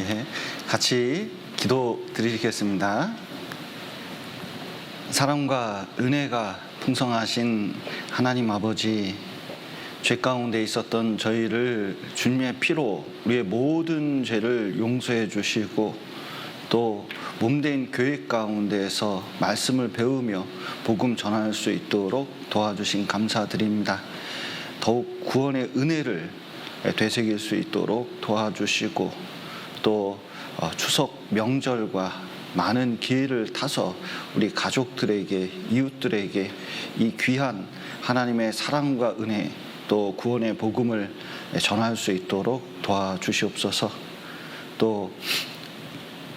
예, 같이 기도 드리겠습니다. 사랑과 은혜가 풍성하신 하나님 아버지, 죄 가운데 있었던 저희를 주님의 피로 우리의 모든 죄를 용서해 주시고 또 몸된 교회 가운데에서 말씀을 배우며 복음 전할 수 있도록 도와주신 감사드립니다. 더욱 구원의 은혜를 되새길 수 있도록 도와주시고 또 추석 명절과 많은 기회를 타서 우리 가족들에게, 이웃들에게 이 귀한 하나님의 사랑과 은혜 또 구원의 복음을 전할 수 있도록 도와주시옵소서. 또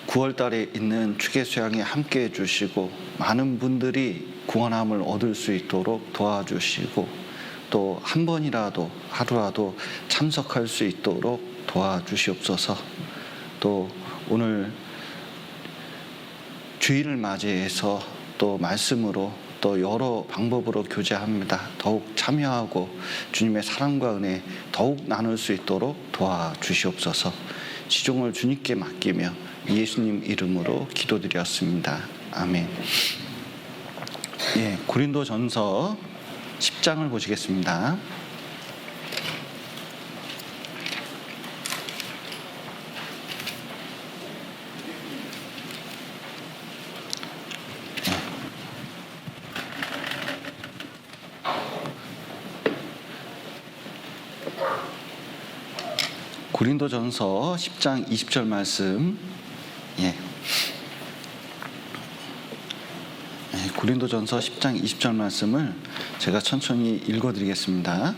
9월달에 있는 추계수양에 함께해 주시고 많은 분들이 구원함을 얻을 수 있도록 도와주시고 또 한 번이라도 하루라도 참석할 수 있도록 도와주시옵소서. 또 오늘 주일을 맞이해서 또 말씀으로 또 여러 방법으로 교제합니다. 더욱 참여하고 주님의 사랑과 은혜 더욱 나눌 수 있도록 도와주시옵소서. 시종을 주님께 맡기며 예수님 이름으로 기도드렸습니다. 아멘. 예, 고린도전서 10장을 보시겠습니다. 고린도전서 10장 20절 말씀. 고린도전서 10장 20절 말씀을 제가 천천히 읽어드리겠습니다.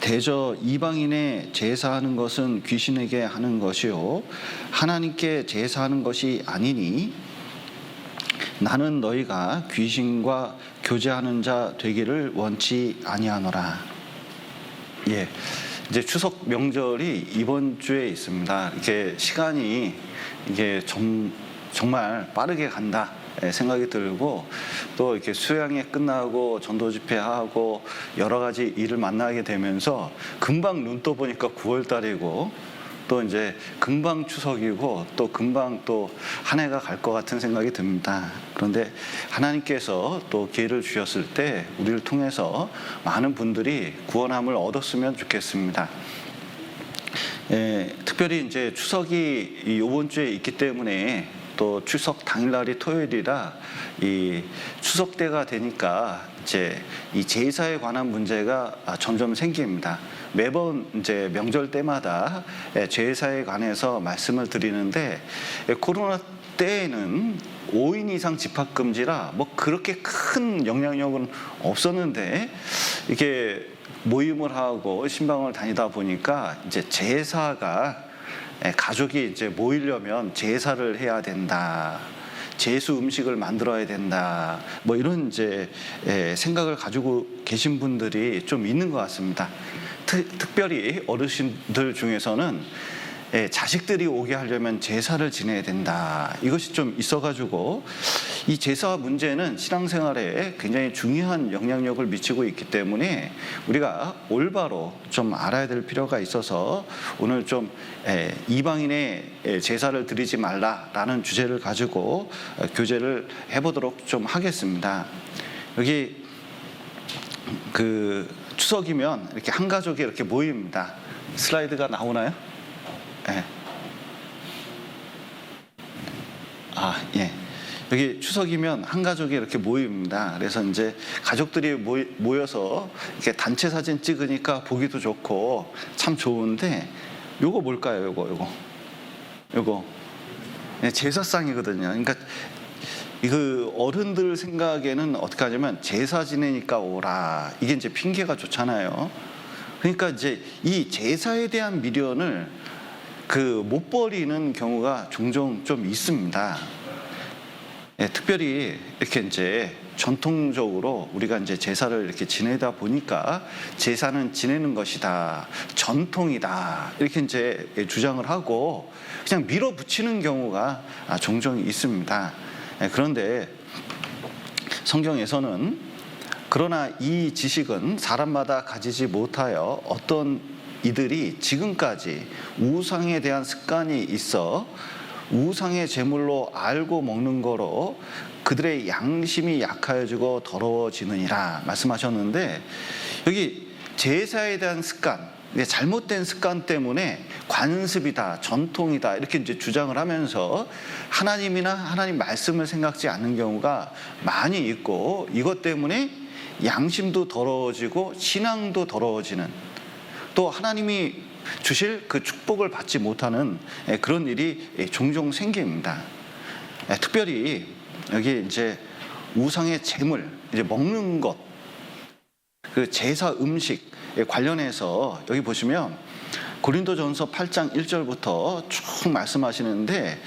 대저 이방인의 제사하는 것은 귀신에게 하는 것이요 하나님께 제사하는 것이 아니니 나는 너희가 귀신과 교제하는 자 되기를 원치 아니하노라. 예. 이제 추석 명절이 이번 주에 있습니다. 이렇게 시간이 이게 정말 빠르게 간다 생각이 들고 또 이렇게 수양회 끝나고 전도 집회하고 여러 가지 일을 만나게 되면서 금방 눈 떠보니까 9월 달이고 또 이제 금방 추석이고 또 금방 또 한 해가 갈 것 같은 생각이 듭니다. 그런데 하나님께서 또 기회를 주셨을 때 우리를 통해서 많은 분들이 구원함을 얻었으면 좋겠습니다. 특별히 이제 추석이 이번 주에 있기 때문에 또 추석 당일날이 토요일이라 이 추석 때가 되니까 이제 이 제사에 관한 문제가 점점 생깁니다. 매번 이제 명절 때마다 제사에 관해서 말씀을 드리는데 코로나 때에는 5인 이상 집합 금지라 뭐 그렇게 큰 영향력은 없었는데 이게 모임을 하고 신방을 다니다 보니까 이제 제사가 가족이 이제 모이려면 제사를 해야 된다. 제수 음식을 만들어야 된다. 뭐 이런 이제 생각을 가지고 계신 분들이 좀 있는 것 같습니다. 특별히 어르신들 중에서는 자식들이 오게 하려면 제사를 지내야 된다. 이것이 좀 있어가지고 이 제사 문제는 신앙생활에 굉장히 중요한 영향력을 미치고 있기 때문에 우리가 올바로 좀 알아야 될 필요가 있어서 오늘 좀 이방인의 제사를 드리지 말라라는 주제를 가지고 교제를 해보도록 좀 하겠습니다. 여기 그 추석이면 이렇게 한 가족이 이렇게 모입니다. 슬라이드가 나오나요? 예. 예. 여기 추석이면 한 가족이 이렇게 모입니다. 그래서 이제 가족들이 모여서 이렇게 단체 사진 찍으니까 보기도 좋고 참 좋은데 요거 뭘까요? 요거 제사상이거든요. 그러니까 그 어른들 생각에는 어떻게 하냐면 제사 지내니까 오라. 이게 이제 핑계가 좋잖아요. 그러니까 이제 이 제사에 대한 미련을 못 버리는 경우가 종종 좀 있습니다. 특별히 이렇게 이제 전통적으로 우리가 이제 제사를 이렇게 지내다 보니까 제사는 지내는 것이다, 전통이다 이렇게 이제 주장을 하고 그냥 밀어붙이는 경우가 종종 있습니다. 그런데 성경에서는 그러나 이 지식은 사람마다 가지지 못하여 어떤 이들이 지금까지 우상에 대한 습관이 있어 우상의 제물로 알고 먹는 거로 그들의 양심이 약하여지고 더러워지느니라 말씀하셨는데, 여기 제사에 대한 습관, 잘못된 습관 때문에 관습이다, 전통이다 이렇게 이제 주장을 하면서 하나님이나 하나님 말씀을 생각지 않는 경우가 많이 있고, 이것 때문에 양심도 더러워지고 신앙도 더러워지는, 또 하나님이 주실 그 축복을 받지 못하는 그런 일이 종종 생깁니다. 특별히 여기 이제 우상의 제물, 이제 먹는 것, 그 제사 음식에 관련해서 여기 보시면 고린도전서 8장 1절부터 쭉 말씀하시는데,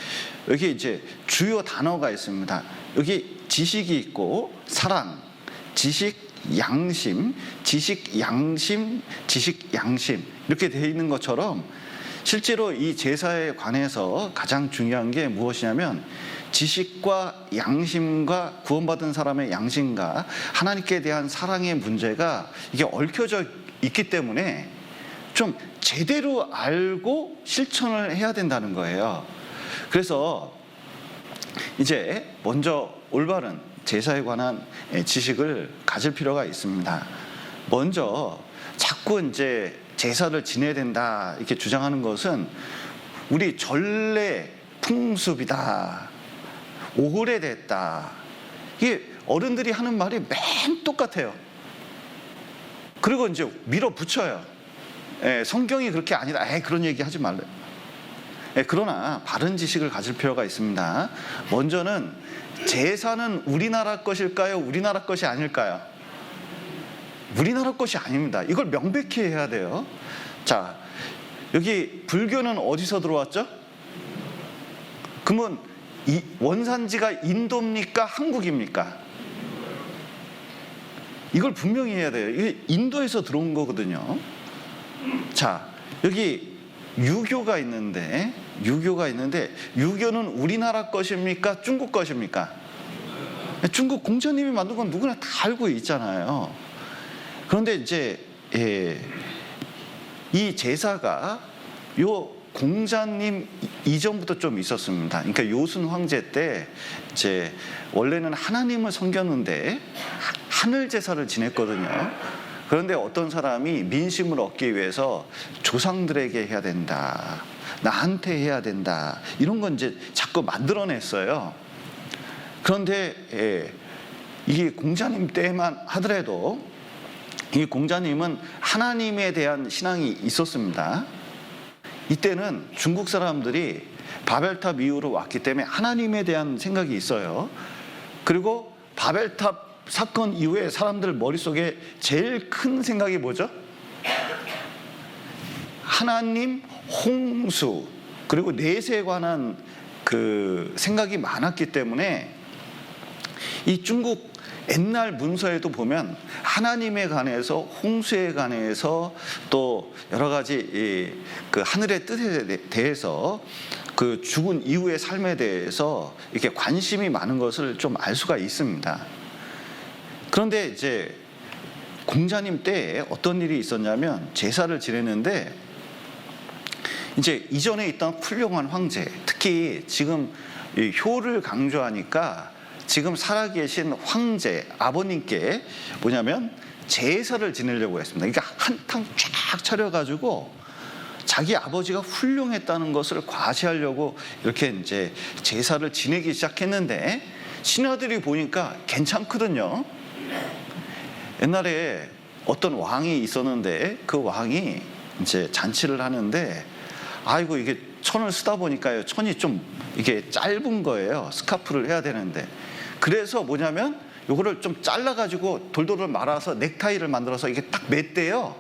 여기 이제 주요 단어가 있습니다. 여기 지식이 있고 사랑, 지식, 양심, 지식, 양심, 지식, 양심 이렇게 되어 있는 것처럼, 실제로 이 제사에 관해서 가장 중요한 게 무엇이냐면 지식과 양심과 구원받은 사람의 양심과 하나님께 대한 사랑의 문제가 이게 얽혀져 있기 때문에 좀 제대로 알고 실천을 해야 된다는 거예요. 그래서 이제 먼저 올바른 제사에 관한 지식을 가질 필요가 있습니다. 먼저 자꾸 이제 제사를 지내야 된다 이렇게 주장하는 것은 우리 전래 풍습이다, 오래됐다, 이게 어른들이 하는 말이 맨 똑같아요. 그리고 이제 밀어붙여요. 성경이 그렇게 아니다, 그런 얘기 하지 말래. 그러나 바른 지식을 가질 필요가 있습니다. 먼저는 제사는 우리나라 것일까요? 우리나라 것이 아닐까요? 우리나라 것이 아닙니다. 이걸 명백히 해야 돼요. 자, 여기 불교는 어디서 들어왔죠? 그러면 이 원산지가 인도입니까? 한국입니까? 이걸 분명히 해야 돼요. 이게 인도에서 들어온 거거든요. 자, 여기 유교가 있는데 유교는 우리나라 것입니까? 중국 것입니까? 중국 공자님이 만든 건 누구나 다 알고 있잖아요. 그런데 이제 이 제사가 요 공자님 이전부터 좀 있었습니다. 그러니까 요순 황제 때 이제 원래는 하나님을 섬겼는데 하늘 제사를 지냈거든요. 그런데 어떤 사람이 민심을 얻기 위해서 조상들에게 해야 된다, 나한테 해야 된다, 이런 건 이제 자꾸 만들어냈어요. 그런데 이게 공자님 때만 하더라도 이 공자님은 하나님에 대한 신앙이 있었습니다. 이때는 중국 사람들이 바벨탑 이후로 왔기 때문에 하나님에 대한 생각이 있어요. 그리고 바벨탑 사건 이후에 사람들 머릿속에 제일 큰 생각이 뭐죠? 하나님, 홍수, 그리고 내세에 관한 그 생각이 많았기 때문에 이 중국 옛날 문서에도 보면 하나님에 관해서, 홍수에 관해서, 또 여러 가지 그 하늘의 뜻에 대해서, 그 죽은 이후의 삶에 대해서 이렇게 관심이 많은 것을 좀 알 수가 있습니다. 그런데 이제 공자님 때에 어떤 일이 있었냐면 제사를 지냈는데, 이제 이전에 있던 훌륭한 황제, 특히 지금 이 효를 강조하니까 지금 살아계신 황제 아버님께 뭐냐면 제사를 지내려고 했습니다. 그러니까 한탕 쫙 차려가지고 자기 아버지가 훌륭했다는 것을 과시하려고 이렇게 이제 제사를 지내기 시작했는데, 신하들이 보니까 괜찮거든요. 옛날에 어떤 왕이 있었는데 그 왕이 이제 잔치를 하는데, 아이고 이게 천을 쓰다 보니까요, 천이 좀 이게 짧은 거예요. 스카프를 해야 되는데. 그래서 뭐냐면 요거를 좀 잘라가지고 돌돌을 말아서 넥타이를 만들어서 이게 딱 맸대요.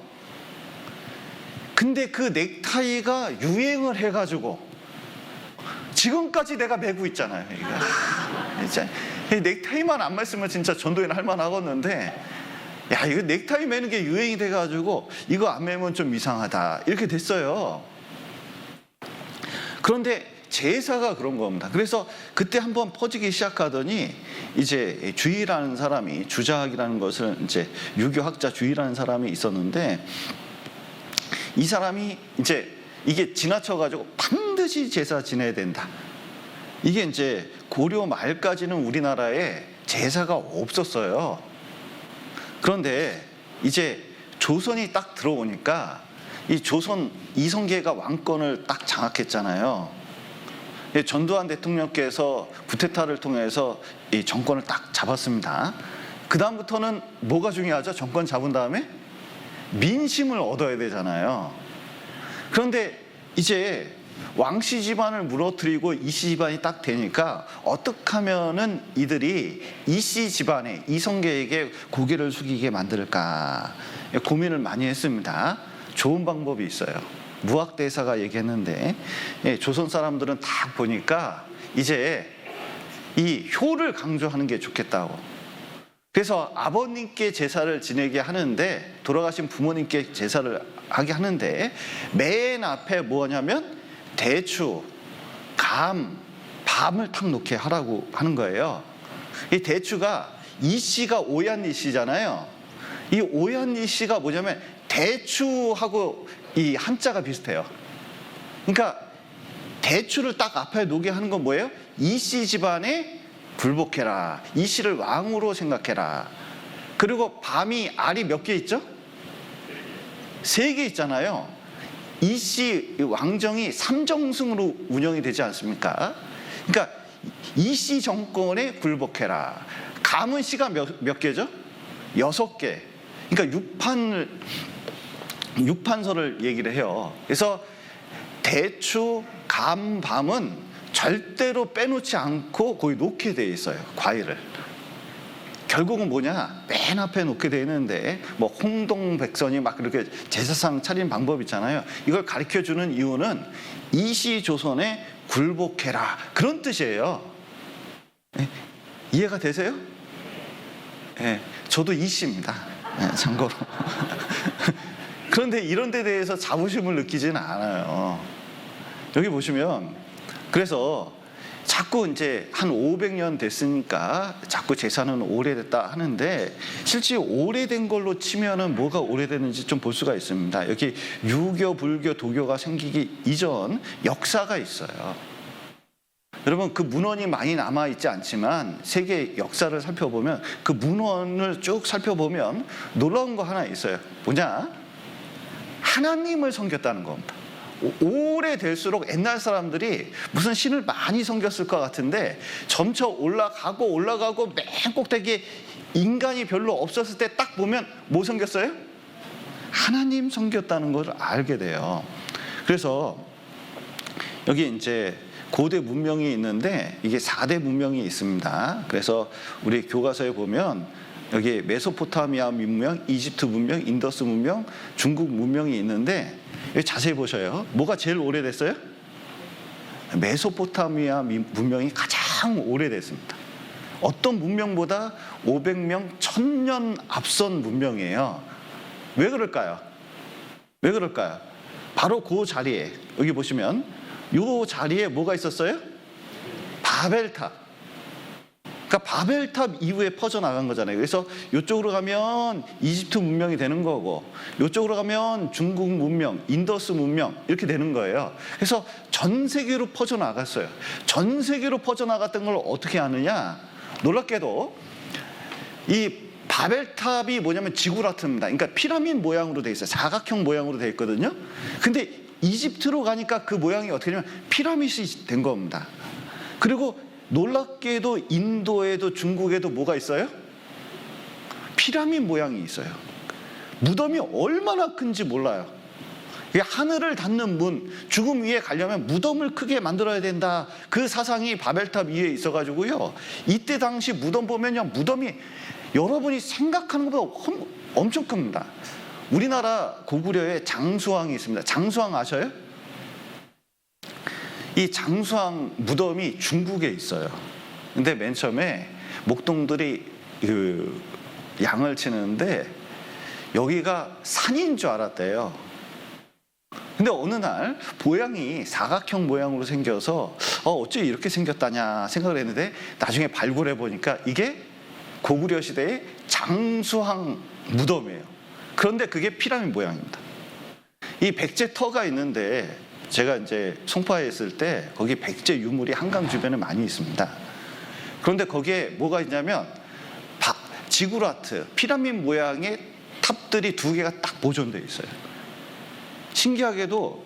근데 그 넥타이가 유행을 해가지고 지금까지 내가 메고 있잖아요. 이거 진짜 넥타이만 안 맸으면 진짜 전도연 할 만하겠는데, 야, 이거 넥타이 매는 게 유행이 돼가지고 이거 안 매면 좀 이상하다 이렇게 됐어요. 그런데 제사가 그런 겁니다. 그래서 그때 한번 퍼지기 시작하더니 이제 주의라는 사람이, 주자학이라는 것을 이제 유교학자 주의라는 사람이 있었는데, 이 사람이 이제 이게 지나쳐가지고 반드시 제사 지내야 된다. 이게 이제 고려 말까지는 우리나라에 제사가 없었어요. 그런데 이제 조선이 딱 들어오니까 이 조선 이성계가 왕권을 딱 장악했잖아요. 전두환 대통령께서 쿠데타를 통해서 이 정권을 딱 잡았습니다. 그 다음부터는 뭐가 중요하죠? 정권 잡은 다음에 민심을 얻어야 되잖아요. 그런데 이제 왕씨 집안을 무너뜨리고 이씨 집안이 딱 되니까 어떻게 하면은 이들이 이씨 집안에 이성계에게 고개를 숙이게 만들까 고민을 많이 했습니다. 좋은 방법이 있어요. 무학대사가 얘기했는데 조선 사람들은 딱 보니까 이제 이 효를 강조하는 게 좋겠다고. 그래서 아버님께 제사를 지내게 하는데, 돌아가신 부모님께 제사를 하게 하는데 맨 앞에 뭐냐면 대추, 감, 밤을 탁 놓게 하라고 하는 거예요. 이 대추가 이씨가 오얀이씨잖아요. 이 오얀이씨가 뭐냐면 대추하고 이 한자가 비슷해요. 그러니까 대추를 딱 앞에 놓게 하는 건 뭐예요? 이씨 집안에 굴복해라. 이씨를 왕으로 생각해라. 그리고 밤이 알이 몇 개 있죠? 3개 있잖아요. 이씨 왕정이 삼정승으로 운영이 되지 않습니까? 그러니까 이씨 정권에 굴복해라. 감은 씨가 몇 개죠? 6개. 그러니까 6판서를 얘기를 해요. 그래서 대추, 감, 밤은 절대로 빼놓지 않고 거기 놓게 돼 있어요. 과일을. 결국은 뭐냐? 맨 앞에 놓게 돼 있는데 뭐 홍동백선이 막 그렇게 제사상 차린 방법 있잖아요. 이걸 가르쳐주는 이유는 이시조선에 굴복해라, 그런 뜻이에요. 이해가 되세요? 저도 이씨입니다. 참고로. 그런데 이런 데 대해서 자부심을 느끼지는 않아요. 여기 보시면, 그래서 자꾸 이제 한 500년 됐으니까 자꾸 제사는 오래됐다 하는데, 실제 오래된 걸로 치면은 뭐가 오래됐는지 좀 볼 수가 있습니다. 여기 유교, 불교, 도교가 생기기 이전 역사가 있어요. 여러분, 그 문헌이 많이 남아있지 않지만 세계 역사를 살펴보면, 그 문헌을 쭉 살펴보면 놀라운 거 하나 있어요. 뭐냐? 하나님을 섬겼다는 겁니다. 오래될수록 옛날 사람들이 무슨 신을 많이 섬겼을 것 같은데 점차 올라가고 맨 꼭대기에 인간이 별로 없었을 때 딱 보면 뭐 섬겼어요? 하나님 섬겼다는 걸 알게 돼요. 그래서 여기 이제 고대 문명이 있는데 이게 4대 문명이 있습니다. 그래서 우리 교과서에 보면 여기 메소포타미아 문명, 이집트 문명, 인더스 문명, 중국 문명이 있는데 여기 자세히 보셔요. 뭐가 제일 오래됐어요? 메소포타미아 문명이 가장 오래됐습니다. 어떤 문명보다 500명, 1000년 앞선 문명이에요. 왜 그럴까요? 왜 그럴까요? 바로 그 자리에, 여기 보시면 이 자리에 뭐가 있었어요? 바벨탑. 그러니까 바벨탑 이후에 퍼져나간 거잖아요. 그래서 이쪽으로 가면 이집트 문명이 되는 거고, 이쪽으로 가면 중국 문명, 인더스 문명 이렇게 되는 거예요. 그래서 전 세계로 퍼져나갔어요. 전 세계로 퍼져나갔던 걸 어떻게 아느냐? 놀랍게도 이 바벨탑이 뭐냐면 지구라트입니다. 그러니까 피라미드 모양으로 돼 있어요. 사각형 모양으로 돼 있거든요. 근데 이집트로 가니까 그 모양이 어떻게 되냐면 피라미드이 된 겁니다. 그리고 놀랍게도 인도에도 중국에도 뭐가 있어요? 피라미드 모양이 있어요. 무덤이 얼마나 큰지 몰라요. 하늘을 닿는 문, 죽음 위에 가려면 무덤을 크게 만들어야 된다. 그 사상이 바벨탑 위에 있어가지고요. 이때 당시 무덤 보면요, 무덤이 여러분이 생각하는 것보다 엄청 큽니다. 우리나라 고구려에 장수왕이 있습니다. 장수왕 아셔요? 이 장수왕 무덤이 중국에 있어요. 근데 맨 처음에 목동들이 그 양을 치는데 여기가 산인 줄 알았대요. 근데 어느 날 모양이 사각형 모양으로 생겨서 어째 이렇게 생겼다냐 생각을 했는데, 나중에 발굴해 보니까 이게 고구려 시대의 장수왕 무덤이에요. 그런데 그게 피라미드 모양입니다. 이 백제 터가 있는데 제가 이제 송파에 있을 때 거기 백제 유물이 한강 주변에 많이 있습니다. 그런데 거기에 뭐가 있냐면 지구라트, 피라미드 모양의 탑들이 2개가 딱 보존되어 있어요. 신기하게도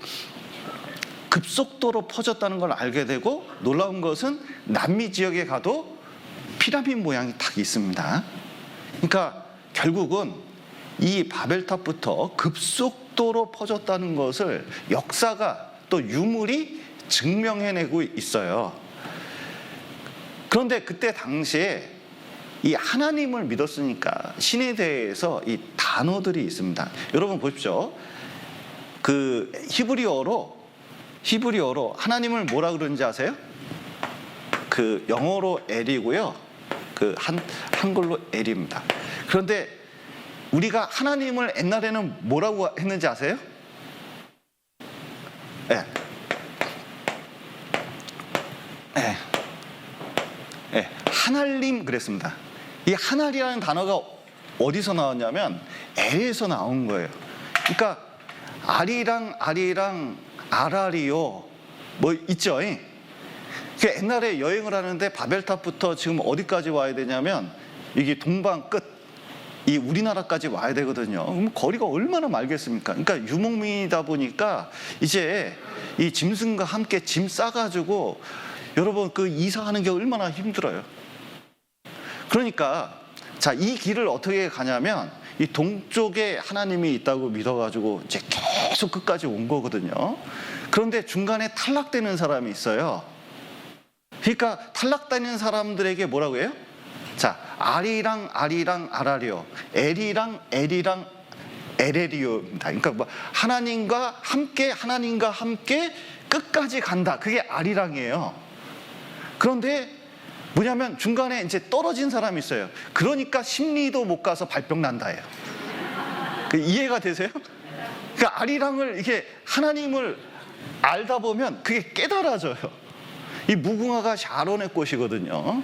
급속도로 퍼졌다는 걸 알게 되고 놀라운 것은 남미 지역에 가도 피라미드 모양이 딱 있습니다. 그러니까 결국은 이 바벨탑부터 급속도로 퍼졌다는 것을 역사가 또 유물이 증명해내고 있어요. 그런데 그때 당시에 이 하나님을 믿었으니까 신에 대해서 이 단어들이 있습니다. 여러분 보십시오. 그 히브리어로 하나님을 뭐라 그러는지 아세요? 그 영어로 엘이고요. 그 한글로 엘입니다. 그런데 우리가 하나님을 옛날에는 뭐라고 했는지 아세요? 하날림 그랬습니다. 이 하날이라는 단어가 어디서 나왔냐면 엘에서 나온 거예요. 그러니까 아리랑 아라리오 뭐 있죠. 옛날에 여행을 하는데 바벨탑부터 지금 어디까지 와야 되냐면 이게 동방 끝, 이 우리나라까지 와야 되거든요. 그럼 거리가 얼마나 멀겠습니까? 그러니까 유목민이다 보니까 이제 이 짐승과 함께 짐 싸가지고 여러분 그 이사하는 게 얼마나 힘들어요. 그러니까 자, 이 길을 어떻게 가냐면 이 동쪽에 하나님이 있다고 믿어가지고 이제 계속 끝까지 온 거거든요. 그런데 중간에 탈락되는 사람이 있어요. 그러니까 탈락되는 사람들에게 뭐라고 해요? 자, 아리랑 아라리오, 엘이랑 에레리오입니다. 그러니까 뭐 하나님과 함께 끝까지 간다. 그게 아리랑이에요. 그런데 뭐냐면 중간에 이제 떨어진 사람이 있어요. 그러니까 심리도 못 가서 발병 난다예요. 이해가 되세요? 그러니까 아리랑을 이렇게 하나님을 알다 보면 그게 깨달아져요. 이 무궁화가 샤론의 꽃이거든요.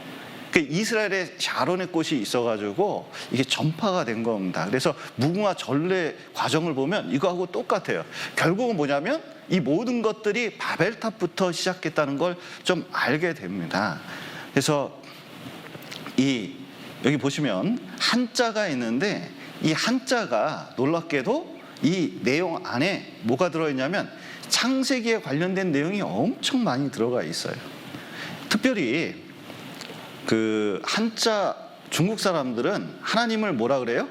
이스라엘에 샤론의 꽃이 있어가지고 이게 전파가 된 겁니다. 그래서 무궁화 전래 과정을 보면 이거하고 똑같아요. 결국은 뭐냐면 이 모든 것들이 바벨탑부터 시작했다는 걸 좀 알게 됩니다. 그래서 여기 보시면 한자가 있는데 이 한자가 놀랍게도 이 내용 안에 뭐가 들어있냐면 창세기에 관련된 내용이 엄청 많이 들어가 있어요. 특별히 그 한자 중국 사람들은 하나님을 뭐라 그래요?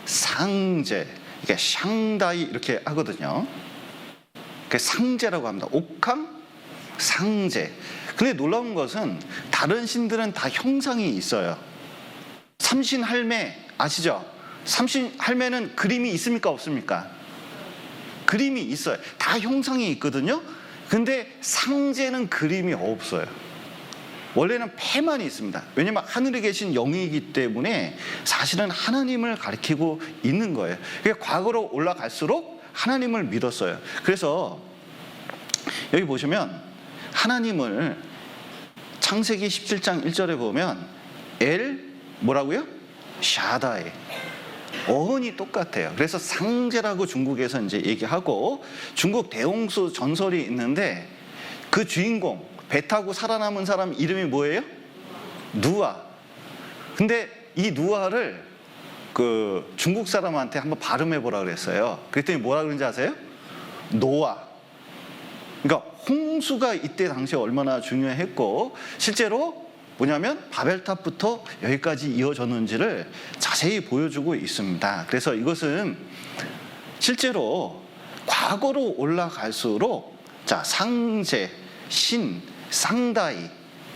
상제, 이게 샹다이 이렇게 하거든요. 그게 상제라고 합니다. 옥황 상제. 근데 놀라운 것은 다른 신들은 다 형상이 있어요. 삼신할매 아시죠? 삼신할매는 그림이 있습니까? 없습니까? 그림이 있어요. 다 형상이 있거든요. 근데 상제는 그림이 없어요. 원래는 패만 있습니다. 왜냐하면 하늘에 계신 영이기 때문에 사실은 하나님을 가리키고 있는 거예요. 그러니까 과거로 올라갈수록 하나님을 믿었어요. 그래서 여기 보시면 하나님을 창세기 17장 1절에 보면 엘 뭐라고요? 샤다이. 어원이 똑같아요. 그래서 상제라고 중국에서 이제 얘기하고 중국 대홍수 전설이 있는데 그 주인공 배 타고 살아남은 사람 이름이 뭐예요? 누아. 근데 이 누아를 그 중국 사람한테 한번 발음해 보라 그랬어요. 그랬더니 뭐라 그런지 아세요? 노아. 그러니까 홍수가 이때 당시에 얼마나 중요했고 실제로 뭐냐면 바벨탑부터 여기까지 이어졌는지를 자세히 보여주고 있습니다. 그래서 이것은 실제로 과거로 올라갈수록 자, 상제, 신, 상다이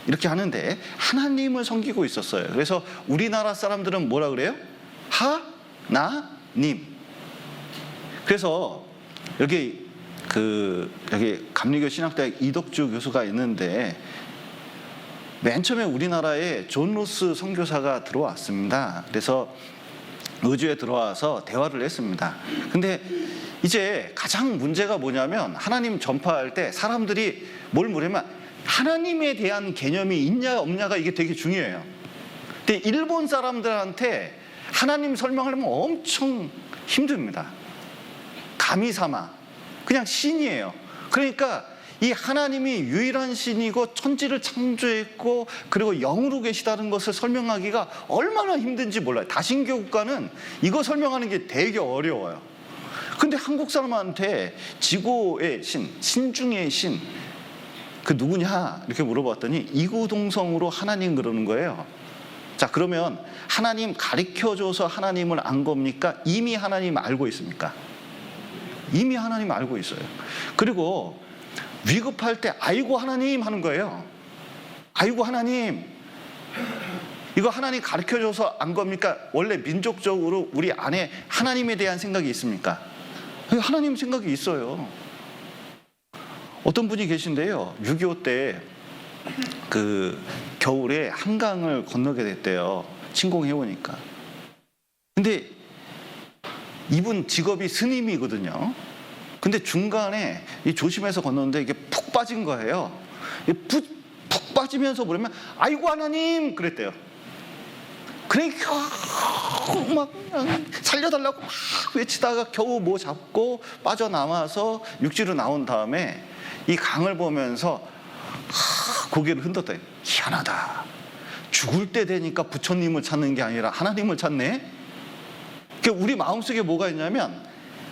이렇게 하는데 하나님을 섬기고 있었어요. 그래서 우리나라 사람들은 뭐라 그래요? 하나님. 그래서 여기 감리교 신학대학 이덕주 교수가 있는데 맨 처음에 우리나라에 존 로스 선교사가 들어왔습니다. 그래서 의주에 들어와서 대화를 했습니다. 근데 이제 가장 문제가 뭐냐면 하나님 전파할 때 사람들이 뭘 물으면 하나님에 대한 개념이 있냐 없냐가 이게 되게 중요해요. 근데 일본 사람들한테 하나님 설명하려면 엄청 힘듭니다. 다미사마, 그냥 신이에요. 그러니까 이 하나님이 유일한 신이고 천지를 창조했고 그리고 영으로 계시다는 것을 설명하기가 얼마나 힘든지 몰라요. 다신교 국가는 이거 설명하는 게 되게 어려워요. 근데 한국 사람한테 지고의 신, 신중의 신, 그 누구냐 이렇게 물어봤더니 이구동성으로 하나님 그러는 거예요. 자, 그러면 하나님 가르쳐줘서 하나님을 안 겁니까? 이미 하나님 알고 있습니까? 이미 하나님 알고 있어요. 그리고 위급할 때 아이고 하나님 하는 거예요. 아이고 하나님, 이거 하나님 가르쳐줘서 안 겁니까? 원래 민족적으로 우리 안에 하나님에 대한 생각이 있습니까? 하나님 생각이 있어요. 어떤 분이 계신데요, 6.25 때 그 겨울에 한강을 건너게 됐대요. 침공해오니까. 근데 이분 직업이 스님이거든요. 근데 중간에 조심해서 건너는데 이게 푹 빠진 거예요. 푹 빠지면서 뭐냐면 아이고 하나님 그랬대요. 그러니까 막 살려달라고 막 외치다가 겨우 뭐 잡고 빠져나와서 육지로 나온 다음에 이 강을 보면서 고개를 흔들었대요. 희한하다. 죽을 때 되니까 부처님을 찾는 게 아니라 하나님을 찾네. 그러니까 우리 마음속에 뭐가 있냐면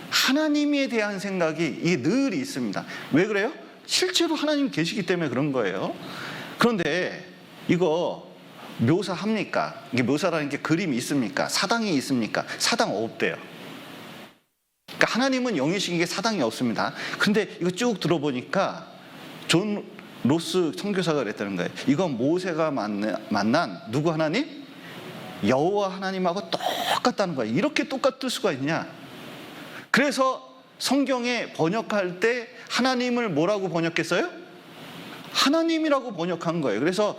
하나님에 대한 생각이 늘 있습니다. 왜 그래요? 실제로 하나님 계시기 때문에 그런 거예요. 그런데 이거 묘사합니까? 이게 묘사라는 게 그림이 있습니까? 사당이 있습니까? 사당 없대요. 그러니까 하나님은 영이신 게 사당이 없습니다. 근데 이거 쭉 들어보니까 존 로스 선교사가 그랬다는 거예요. 이건 모세가 만난 누구 하나님? 여호와 하나님하고 똑같다는 거예요. 이렇게 똑같을 수가 있냐? 그래서 성경에 번역할 때 하나님을 뭐라고 번역했어요? 하나님이라고 번역한 거예요. 그래서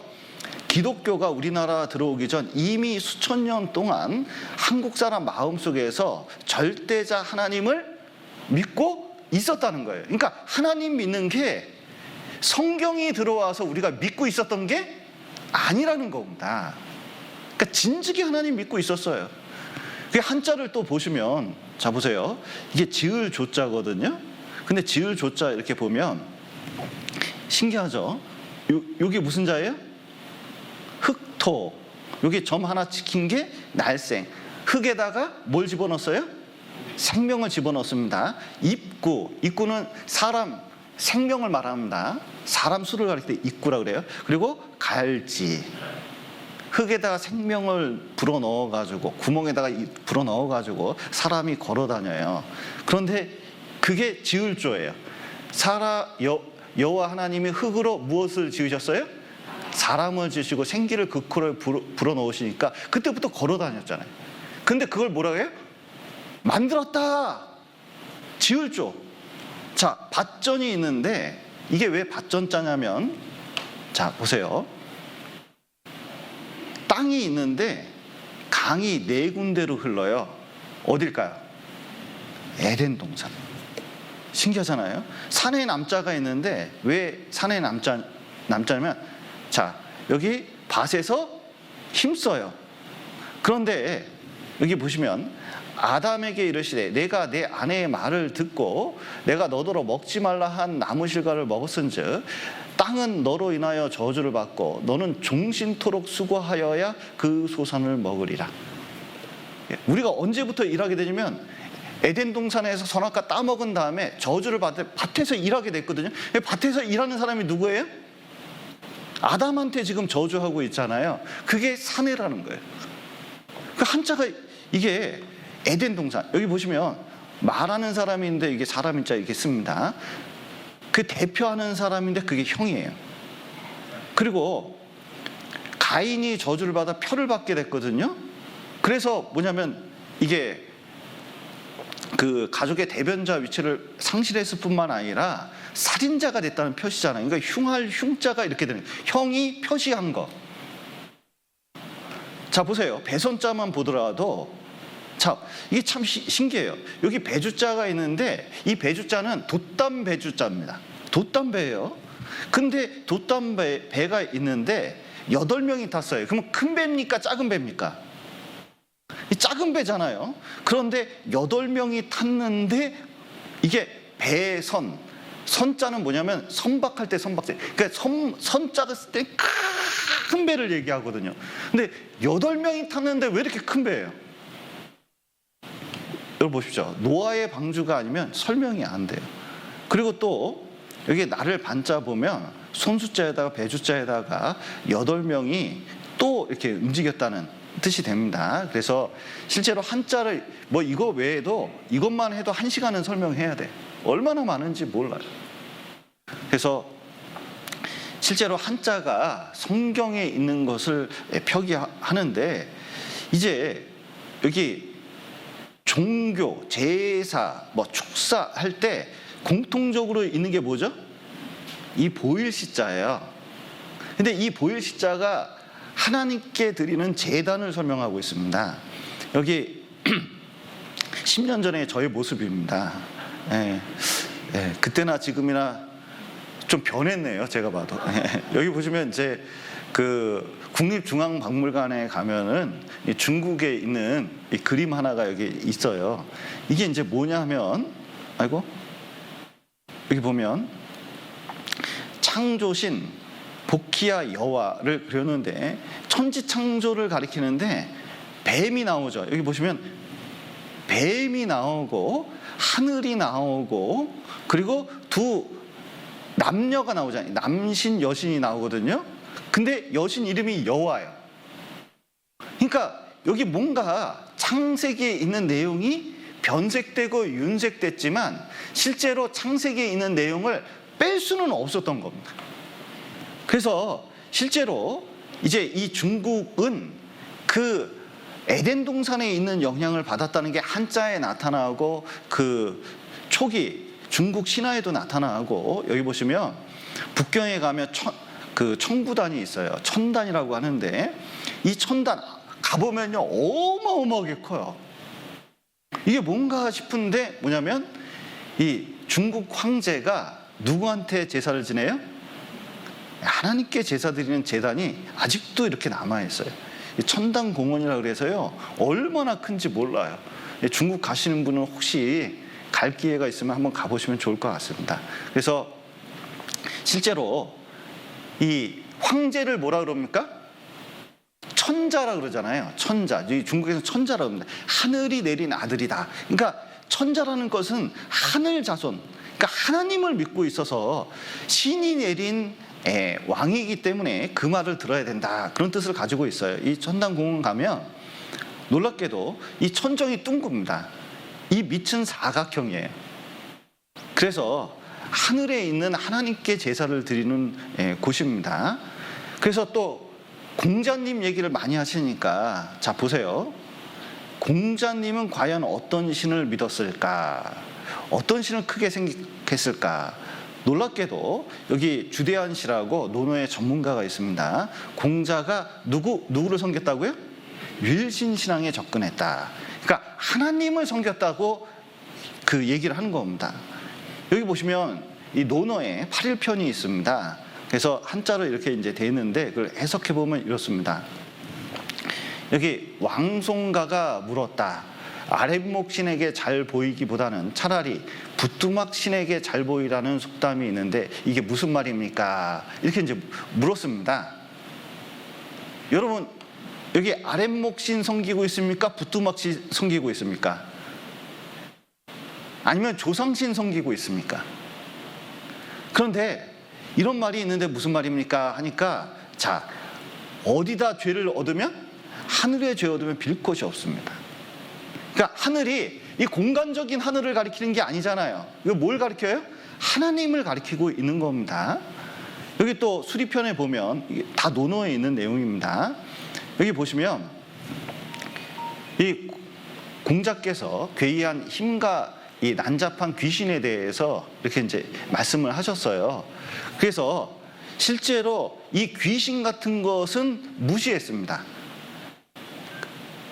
기독교가 우리나라 들어오기 전 이미 수천 년 동안 한국 사람 마음속에서 절대자 하나님을 믿고 있었다는 거예요. 그러니까 하나님 믿는 게 성경이 들어와서 우리가 믿고 있었던 게 아니라는 겁니다. 그러니까 진즉에 하나님 믿고 있었어요. 그 한자를 또 보시면, 자 보세요. 이게 지을 조자거든요. 근데 지을 조자 이렇게 보면 신기하죠? 요게 무슨 자예요? 흑토. 여기 점 하나 찍힌 게 날생. 흑에다가 뭘 집어넣었어요? 생명을 집어넣습니다. 입구. 입구는 사람 생명을 말합니다. 사람 수를 가릴 때 입구라 그래요. 그리고 갈지. 흙에다가 생명을 불어넣어가지고 구멍에다가 불어넣어가지고 사람이 걸어다녀요. 그런데 그게 지을조예요. 여호와 하나님이 흙으로 무엇을 지으셨어요? 사람을 지으시고 생기를 그 코를 불어넣으시니까 그때부터 걸어다녔잖아요. 근데 그걸 뭐라고 해요? 만들었다. 지을조. 자, 밭전이 있는데 이게 왜 밭전자냐면, 자 보세요. 땅이 있는데 강이 네 군데로 흘러요. 어딜까요? 에덴 동산. 신기하잖아요. 산에 남자가 있는데 왜 산에 남자냐면, 자 여기 밭에서 힘써요. 그런데 여기 보시면 아담에게 이르시되 내가 내 아내의 말을 듣고 내가 너더러 먹지 말라 한 나무 실과를 먹었은즉 땅은 너로 인하여 저주를 받고 너는 종신토록 수고하여야 그 소산을 먹으리라. 우리가 언제부터 일하게 되냐면 에덴 동산에서 선악과 따먹은 다음에 저주를 받아 밭에서 일하게 됐거든요. 밭에서 일하는 사람이 누구예요? 아담한테 지금 저주하고 있잖아요. 그게 사내라는 거예요. 그 한자가 이게 에덴 동산. 여기 보시면 말하는 사람인데 이게 사람인자 이렇게 씁니다. 그 대표하는 사람인데 그게 형이에요. 그리고 가인이 저주를 받아 표를 받게 됐거든요. 그래서 뭐냐면 이게 그 가족의 대변자 위치를 상실했을 뿐만 아니라 살인자가 됐다는 표시잖아요. 그러니까 흉할 흉자가 이렇게 되는 거예요. 형이 표시한 거. 자 보세요. 배선자만 보더라도 자 이게 참 신기해요. 여기 배주자가 있는데 이 배주자는 돛담 배주자입니다. 돛담배예요. 근데 돛담배가 있는데 8명이 탔어요. 그러면 큰 배입니까? 작은 배입니까? 이 작은 배잖아요. 그런데 8명이 탔는데 이게 배선, 선자는 뭐냐면 선박할 때 선박대. 그러니까 선자가 쓸 때 큰 배를 얘기하거든요. 근데 8명이 탔는데 왜 이렇게 큰 배예요? 여러분 보십시오. 노아의 방주가 아니면 설명이 안 돼요. 그리고 또 여기 나를 반자 보면 손숫자에다가 배숫자에다가 8명이 또 이렇게 움직였다는 뜻이 됩니다. 그래서 실제로 한자를 뭐 이거 외에도 이것만 해도 1시간은 설명해야 돼. 얼마나 많은지 몰라요. 그래서 실제로 한자가 성경에 있는 것을 표기하는데 이제 여기 종교, 제사, 뭐 축사 할 때 공통적으로 있는 게 뭐죠? 이 보일시자예요. 근데 이 보일시자가 하나님께 드리는 제단을 설명하고 있습니다. 여기 10년 전에 저의 모습입니다. 그때나 지금이나 좀 변했네요. 제가 봐도. 여기 보시면 이제 그 국립중앙박물관에 가면은 중국에 있는 이 그림 하나가 여기 있어요. 이게 이제 뭐냐 하면, 아이고, 여기 보면 창조신 복희와 여와를 그렸는데 천지창조를 가리키는데 뱀이 나오죠. 여기 보시면 뱀이 나오고 하늘이 나오고 그리고 두 남녀가 나오잖아요. 남신 여신이 나오거든요. 근데 여신 이름이 여와예요. 그러니까 여기 뭔가 창세기에 있는 내용이 변색되고 윤색됐지만 실제로 창세기에 있는 내용을 뺄 수는 없었던 겁니다. 그래서 실제로 이제 이 중국은 그 에덴 동산에 있는 영향을 받았다는 게 한자에 나타나고 그 초기 중국 신화에도 나타나고 여기 보시면 북경에 가면 그 청구단이 있어요. 천단이라고 하는데 이 천단 가보면요 어마어마하게 커요. 이게 뭔가 싶은데 뭐냐면 이 중국 황제가 누구한테 제사를 지내요? 하나님께 제사 드리는 제단이 아직도 이렇게 남아있어요. 천당 공원이라고 그래서요 얼마나 큰지 몰라요. 중국 가시는 분은 혹시 갈 기회가 있으면 한번 가보시면 좋을 것 같습니다. 그래서 실제로 이 황제를 뭐라 그럽니까? 천자라 그러잖아요. 천자. 중국에서 천자라고 합니다. 하늘이 내린 아들이다. 그러니까 천자라는 것은 하늘 자손. 그러니까 하나님을 믿고 있어서 신이 내린 왕이기 때문에 그 말을 들어야 된다. 그런 뜻을 가지고 있어요. 이 천당공원 가면 놀랍게도 이 천정이 둥굽니다. 이 밑은 사각형이에요. 그래서 하늘에 있는 하나님께 제사를 드리는 곳입니다. 그래서 또 공자님 얘기를 많이 하시니까 자 보세요. 공자님은 과연 어떤 신을 믿었을까? 어떤 신을 크게 생각했을까? 놀랍게도 여기 주대한 씨라고 논어의 전문가가 있습니다. 공자가 누구를 섬겼다고요? 율신신앙에 접근했다. 그러니까 하나님을 섬겼다고 그 얘기를 하는 겁니다. 여기 보시면 이 논어에 8일편이 있습니다. 그래서 한자로 이렇게 이제 돼 있는데 그걸 해석해 보면 이렇습니다. 여기 왕송가가 물었다. 아랫목 신에게 잘 보이기보다는 차라리 부뚜막 신에게 잘 보이라는 속담이 있는데 이게 무슨 말입니까? 이렇게 이제 물었습니다. 여러분 여기 아랫목 신 섬기고 있습니까? 부뚜막 신 섬기고 있습니까? 아니면 조상신 섬기고 있습니까? 그런데 이런 말이 있는데 무슨 말입니까? 하니까 자 어디다 죄를 얻으면? 하늘에 죄 얻으면 빌 것이 없습니다. 그러니까 하늘이 이 공간적인 하늘을 가리키는 게 아니잖아요. 이거 뭘 가리켜요? 하나님을 가리키고 있는 겁니다. 여기 또 수리편에 보면 이게 다 논어에 있는 내용입니다. 여기 보시면 이 공자께서 괴이한 힘과 이 난잡한 귀신에 대해서 이렇게 이제 말씀을 하셨어요. 그래서 실제로 이 귀신 같은 것은 무시했습니다.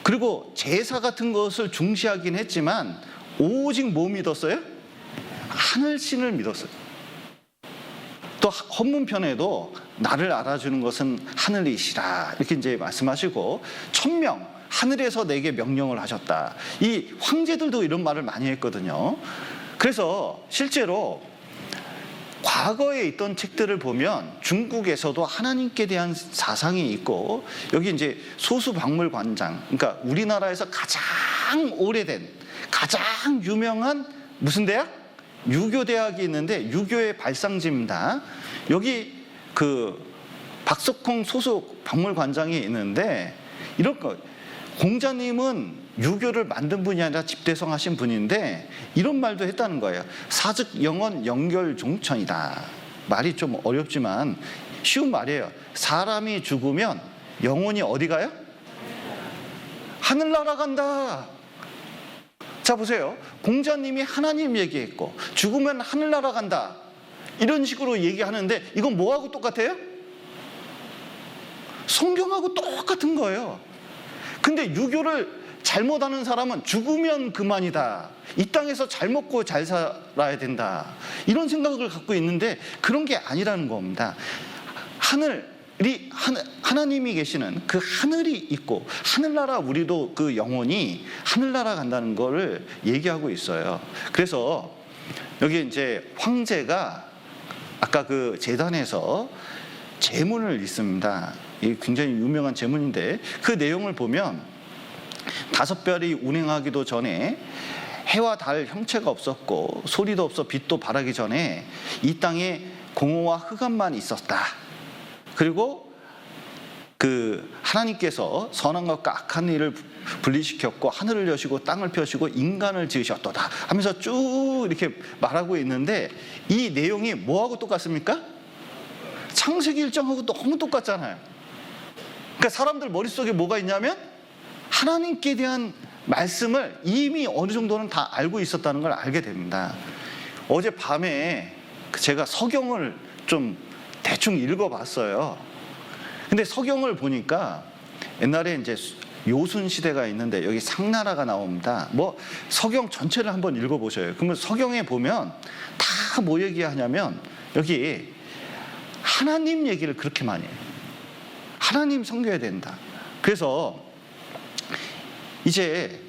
그리고 제사 같은 것을 중시하긴 했지만 오직 뭐 믿었어요? 하늘신을 믿었어요. 또 헌문편에도 나를 알아주는 것은 하늘이시라 이렇게 이제 말씀하시고 천명 하늘에서 내게 명령을 하셨다. 이 황제들도 이런 말을 많이 했거든요. 그래서 실제로 과거에 있던 책들을 보면 중국에서도 하나님께 대한 사상이 있고, 여기 이제 소수박물관장, 그러니까 우리나라에서 가장 오래된, 가장 유명한 무슨 대학? 유교대학이 있는데 유교의 발상지입니다. 여기 그 박석홍 소수박물관장이 있는데, 이런 거, 공자님은 유교를 만든 분이 아니라 집대성하신 분인데 이런 말도 했다는 거예요. 사즉 영원 영결종천이다. 말이 좀 어렵지만 쉬운 말이에요. 사람이 죽으면 영혼이 어디 가요? 하늘나라 간다. 자, 보세요. 공자님이 하나님 얘기했고 죽으면 하늘나라 간다, 이런 식으로 얘기하는데 이건 뭐하고 똑같아요? 성경하고 똑같은 거예요. 근데 유교를 잘못하는 사람은 죽으면 그만이다, 이 땅에서 잘 먹고 잘 살아야 된다, 이런 생각을 갖고 있는데 그런 게 아니라는 겁니다. 하나님이 계시는 그 하늘이 있고, 하늘나라, 우리도 그 영혼이 하늘나라 간다는 거를 얘기하고 있어요. 그래서 여기 이제 황제가 아까 그 제단에서 제문을 읽습니다. 이 굉장히 유명한 제문인데 그 내용을 보면, 다섯 별이 운행하기도 전에 해와 달 형체가 없었고 소리도 없어 빛도 발하기 전에 이 땅에 공허와 흑암만 있었다. 그리고 그 하나님께서 선한 것과 악한 일을 분리시켰고 하늘을 여시고 땅을 펴시고 인간을 지으셨도다 하면서 쭉 이렇게 말하고 있는데, 이 내용이 뭐하고 똑같습니까? 창세기 1장하고 너무 똑같잖아요. 그러니까 사람들 머릿속에 뭐가 있냐면 하나님께 대한 말씀을 이미 어느 정도는 다 알고 있었다는 걸 알게 됩니다. 어제 밤에 제가 서경을 좀 대충 읽어봤어요. 근데 서경을 보니까 옛날에 이제 요순 시대가 있는데 여기 상나라가 나옵니다. 뭐 서경 전체를 한번 읽어보셔요. 그러면 서경에 보면 다 뭐 얘기하냐면 여기 하나님 얘기를 그렇게 많이 해요. 하나님 섬겨야 된다. 그래서 이제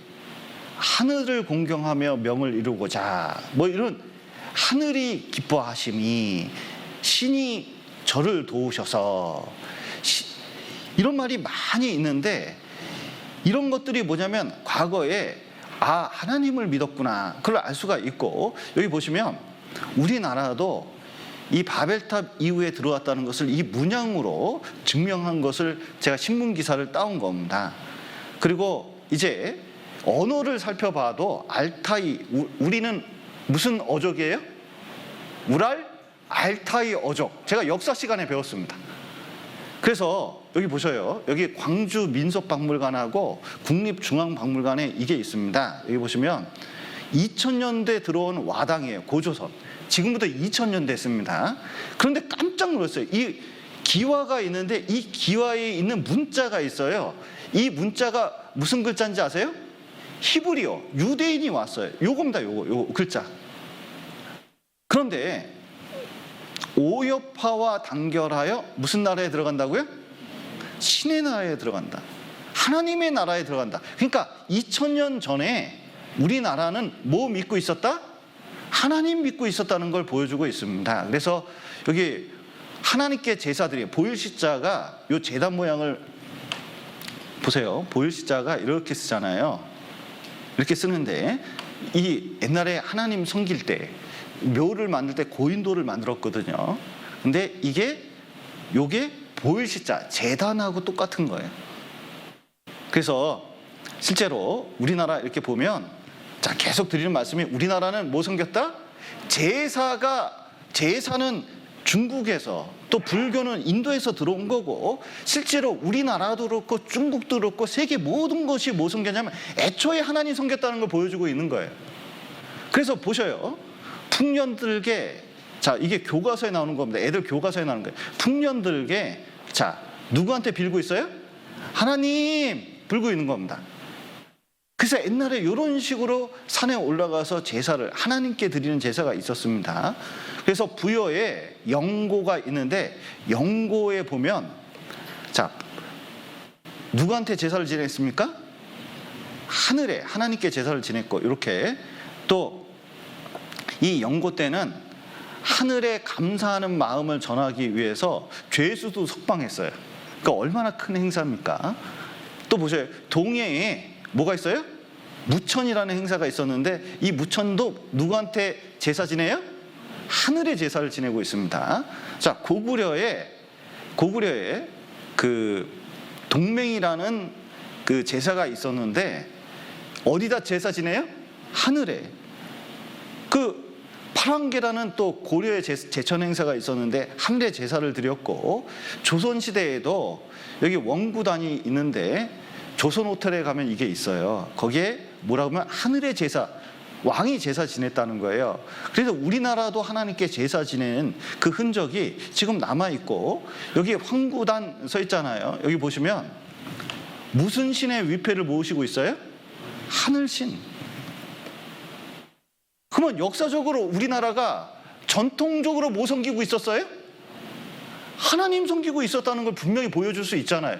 하늘을 공경하며 명을 이루고자, 뭐 이런 하늘이 기뻐하심이, 신이 저를 도우셔서, 이런 말이 많이 있는데 이런 것들이 뭐냐면 과거에 하나님을 믿었구나, 그걸 알 수가 있고, 여기 보시면 우리나라도 이 바벨탑 이후에 들어왔다는 것을 이 문양으로 증명한 것을 제가 신문 기사를 따온 겁니다. 그리고 이제 언어를 살펴봐도 알타이, 우리는 무슨 어족이에요? 우랄 알타이 어족. 제가 역사 시간에 배웠습니다. 그래서 여기 보셔요. 여기 광주 민속박물관하고 국립중앙박물관에 이게 있습니다. 여기 보시면 2000년대 들어온 와당이에요. 고조선. 지금부터 2000년 됐습니다. 그런데 깜짝 놀랐어요. 이 기와가 있는데 이 기와에 있는 문자가 있어요. 이 문자가 무슨 글자인지 아세요? 히브리어. 유대인이 왔어요. 요겁니다. 요거 글자. 그런데 오여파와 단결하여 무슨 나라에 들어간다고요? 신의 나라에 들어간다. 하나님의 나라에 들어간다. 그러니까 2000년 전에 우리나라는 뭐 믿고 있었다? 하나님 믿고 있었다는 걸 보여주고 있습니다. 그래서 여기 하나님께 제사드리, 보일십자가, 요 제단 모양을 보세요. 보일십자가 이렇게 쓰잖아요. 이렇게 쓰는데 이 옛날에 하나님 섬길 때 묘를 만들 때 고인돌을 만들었거든요. 근데 요게 보일십자, 제단하고 똑같은 거예요. 그래서 실제로 우리나라 이렇게 보면, 자, 계속 드리는 말씀이, 우리나라는 뭐 섬겼다? 제사는 중국에서, 또 불교는 인도에서 들어온 거고, 실제로 우리나라도 그렇고 중국도 그렇고 세계 모든 것이 뭐 섬겼냐면 애초에 하나님 섬겼다는 걸 보여주고 있는 거예요. 그래서 보셔요. 풍년들게, 자, 이게 교과서에 나오는 겁니다. 애들 교과서에 나오는 거예요. 풍년들게, 자, 누구한테 빌고 있어요? 하나님 빌고 있는 겁니다. 그래서 옛날에 이런 식으로 산에 올라가서 제사를, 하나님께 드리는 제사가 있었습니다. 그래서 부여에 영고가 있는데, 영고에 보면, 자, 누구한테 제사를 지냈습니까? 하늘에 하나님께 제사를 지냈고, 이렇게 또 이 연고 때는 하늘에 감사하는 마음을 전하기 위해서 죄수도 석방했어요. 그러니까 얼마나 큰 행사입니까? 또 보세요. 동해에 뭐가 있어요? 무천이라는 행사가 있었는데 이 무천도 누구한테 제사 지내요? 하늘의 제사를 지내고 있습니다. 자, 고구려에 그 동맹이라는 그 제사가 있었는데 어디다 제사 지내요? 하늘에. 그 팔왕계라는 또 고려의 제천 행사가 있었는데 하늘의 제사를 드렸고, 조선시대에도 여기 원구단이 있는데 조선 호텔에 가면 이게 있어요. 거기에 뭐라고 하면 하늘의 제사, 왕이 제사 지냈다는 거예요. 그래서 우리나라도 하나님께 제사 지내는 그 흔적이 지금 남아있고, 여기 황구단 서 있잖아요. 여기 보시면 무슨 신의 위패를 모으시고 있어요? 하늘신. 그러면 역사적으로 우리나라가 전통적으로 뭐 섬기고 있었어요? 하나님 섬기고 있었다는 걸 분명히 보여줄 수 있잖아요.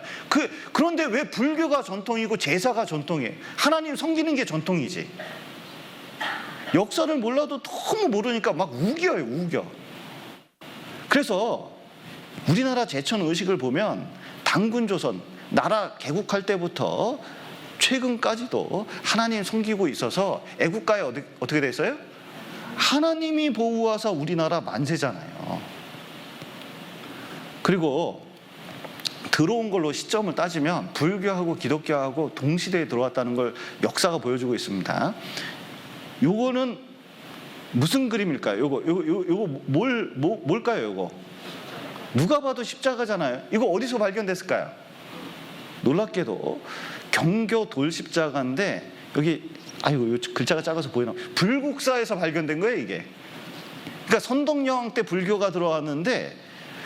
그런데 왜 불교가 전통이고 제사가 전통이에요? 하나님 섬기는 게 전통이지. 역사를 몰라도 너무 모르니까 막 우겨요, 우겨. 그래서 우리나라 제천 의식을 보면 당군조선, 나라 개국할 때부터 최근까지도 하나님 섬기고 있어서 애국가에 어떻게 됐어요? 하나님이 보호하사 우리나라 만세잖아요. 그리고 들어온 걸로 시점을 따지면 불교하고 기독교하고 동시대에 들어왔다는 걸 역사가 보여주고 있습니다. 요거는 무슨 그림일까요? 요거 뭘까요? 요거 누가 봐도 십자가잖아요. 이거 어디서 발견됐을까요? 놀랍게도 경교 돌십자가인데, 여기 아이고 글자가 작아서 보이나, 불국사에서 발견된 거예요, 이게. 그러니까 선덕여왕 때 불교가 들어왔는데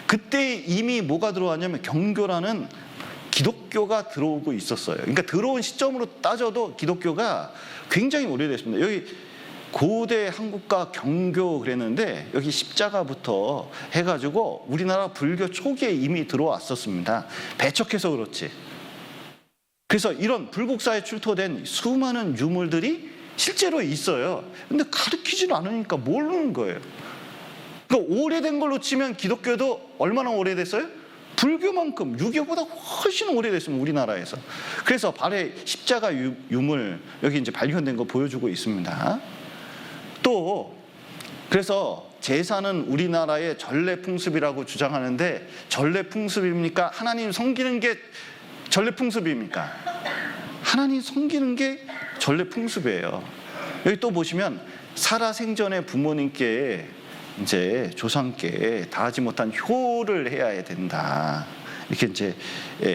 그때 이미 뭐가 들어왔냐면 경교라는 기독교가 들어오고 있었어요. 그러니까 들어온 시점으로 따져도 기독교가 굉장히 오래됐습니다. 여기 고대 한국과 경교 그랬는데 여기 십자가부터 해가지고 우리나라 불교 초기에 이미 들어왔었습니다. 배척해서 그렇지. 그래서 이런 불국사에 출토된 수많은 유물들이 실제로 있어요. 근데 가르치지는 않으니까 모르는 거예요. 그러니까 오래된 걸로 치면 기독교도 얼마나 오래됐어요? 불교만큼, 유교보다 훨씬 오래됐습니다, 우리나라에서. 그래서 발에 십자가 유물 여기 이제 발견된 거 보여주고 있습니다. 또 그래서 제사는 우리나라의 전래 풍습이라고 주장하는데, 전래 풍습입니까? 하나님 섬기는 게 전래 풍습입니까? 하나님 섬기는 게 전래 풍습이에요. 여기 또 보시면 살아생전에 부모님께 이제 조상께 다하지 못한 효를 해야 된다. 이렇게 이제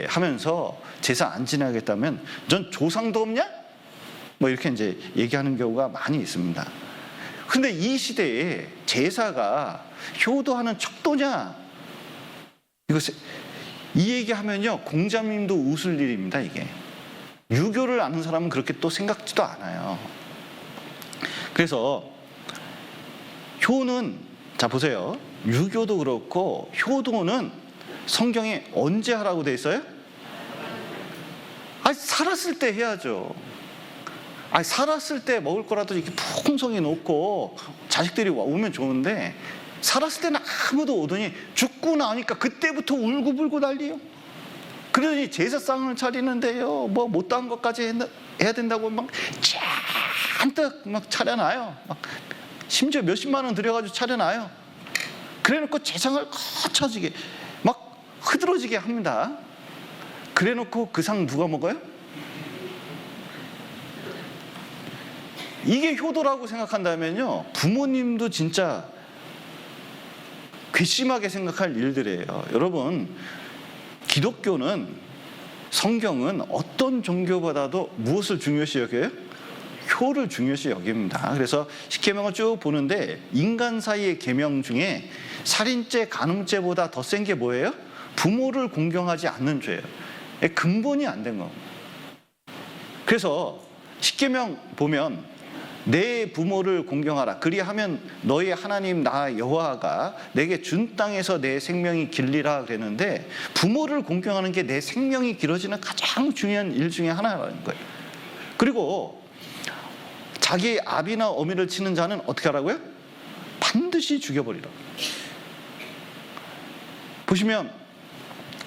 하면서 제사 안 지내겠다면 전 조상도 없냐? 뭐 이렇게 이제 얘기하는 경우가 많이 있습니다. 근데 이 시대에 제사가 효도하는 척도냐? 이 얘기하면요, 공자님도 웃을 일입니다, 이게. 유교를 아는 사람은 그렇게 또 생각지도 않아요. 그래서 효는, 자 보세요. 유교도 그렇고 효도는 성경에 언제 하라고 돼 있어요? 살았을 때 해야죠. 살았을 때 먹을 거라도 이렇게 풍성히 놓고 자식들이 오면 좋은데, 살았을 때는 아무도 오더니 죽고 나니까 그때부터 울고불고 난리요. 그러더니 제사상을 차리는데요, 뭐 못다한 것까지 해야 된다고 막 잔뜩 막 차려놔요. 막 심지어 몇십만 원 들여가지고 차려놔요. 그래놓고 제상을 거쳐지게 막 흐드러지게 합니다. 그래놓고 그 상 누가 먹어요? 이게 효도라고 생각한다면요, 부모님도 진짜 괘씸하게 생각할 일들이에요. 여러분, 기독교는, 성경은 어떤 종교보다도 무엇을 중요시 여겨요? 효를 중요시 여깁니다. 그래서 십계명을 쭉 보는데 인간 사이의 계명 중에 살인죄, 간음죄보다 더 센 게 뭐예요? 부모를 공경하지 않는 죄예요. 근본이 안 된 겁니다. 그래서 십계명 보면 내 부모를 공경하라. 그리하면 너희 하나님 나 여호와가 내게 준 땅에서 내 생명이 길리라 그랬는데, 부모를 공경하는 게 내 생명이 길어지는 가장 중요한 일 중에 하나라는 거예요. 그리고 자기 아비나 어미를 치는 자는 어떻게 하라고요? 반드시 죽여버리라. 보시면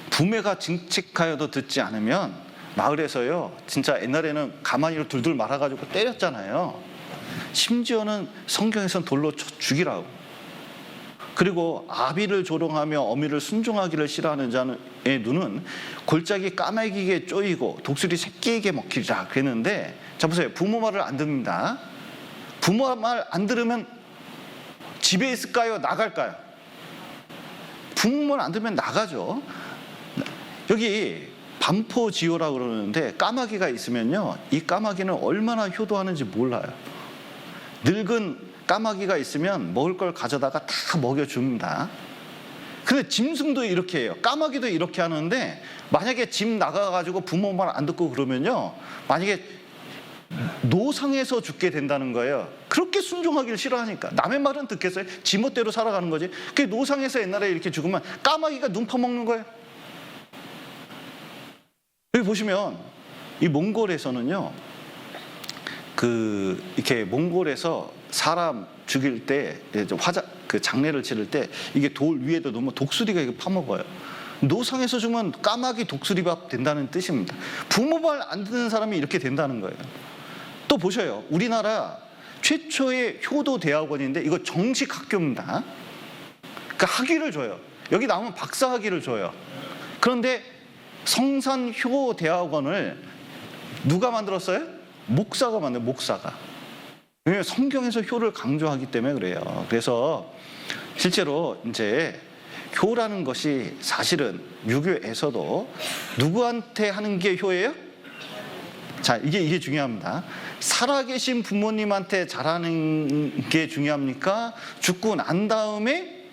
부매가 징칙하여도 듣지 않으면 마을에서요, 진짜 옛날에는 가마니로 둘둘 말아가지고 때렸잖아요. 심지어는 성경에서는 돌로 죽이라고. 그리고 아비를 조롱하며 어미를 순종하기를 싫어하는 자의 눈은 골짜기 까마귀에게 쪼이고 독수리 새끼에게 먹히리라 그랬는데, 자 보세요. 부모 말을 안 듣습니다. 부모 말 안 들으면 집에 있을까요? 나갈까요? 부모 말 안 들으면 나가죠. 여기 반포지효라고 그러는데 까마귀가 있으면요, 이 까마귀는 얼마나 효도하는지 몰라요. 늙은 까마귀가 있으면 먹을 걸 가져다가 다 먹여줍니다. 근데 짐승도 이렇게 해요. 까마귀도 이렇게 하는데, 만약에 집 나가가지고 부모 말 안 듣고 그러면요, 만약에 노상에서 죽게 된다는 거예요. 그렇게 순종하기를 싫어하니까. 남의 말은 듣겠어요? 지멋대로 살아가는 거지. 그 노상에서 옛날에 이렇게 죽으면 까마귀가 눈 퍼먹는 거예요. 여기 보시면 이 몽골에서는요, 이렇게 몽골에서 사람 죽일 때, 그 장례를 치를 때 이게 돌 위에도 놓으면 독수리가 이거 파먹어요. 노상에서 죽으면 까마귀 독수리밥 된다는 뜻입니다. 부모 말 안 듣는 사람이 이렇게 된다는 거예요. 또 보셔요. 우리나라 최초의 효도 대학원인데 이거 정식 학교입니다. 그러니까 학위를 줘요. 여기 나오면 박사 학위를 줘요. 그런데 성산효 대학원을 누가 만들었어요? 목사가 만들어요. 목사가. 왜냐하면 성경에서 효를 강조하기 때문에 그래요. 그래서 실제로 이제 효라는 것이 사실은 유교에서도 누구한테 하는 게 효예요? 자, 이게 중요합니다. 살아계신 부모님한테 잘하는 게 중요합니까? 죽고 난 다음에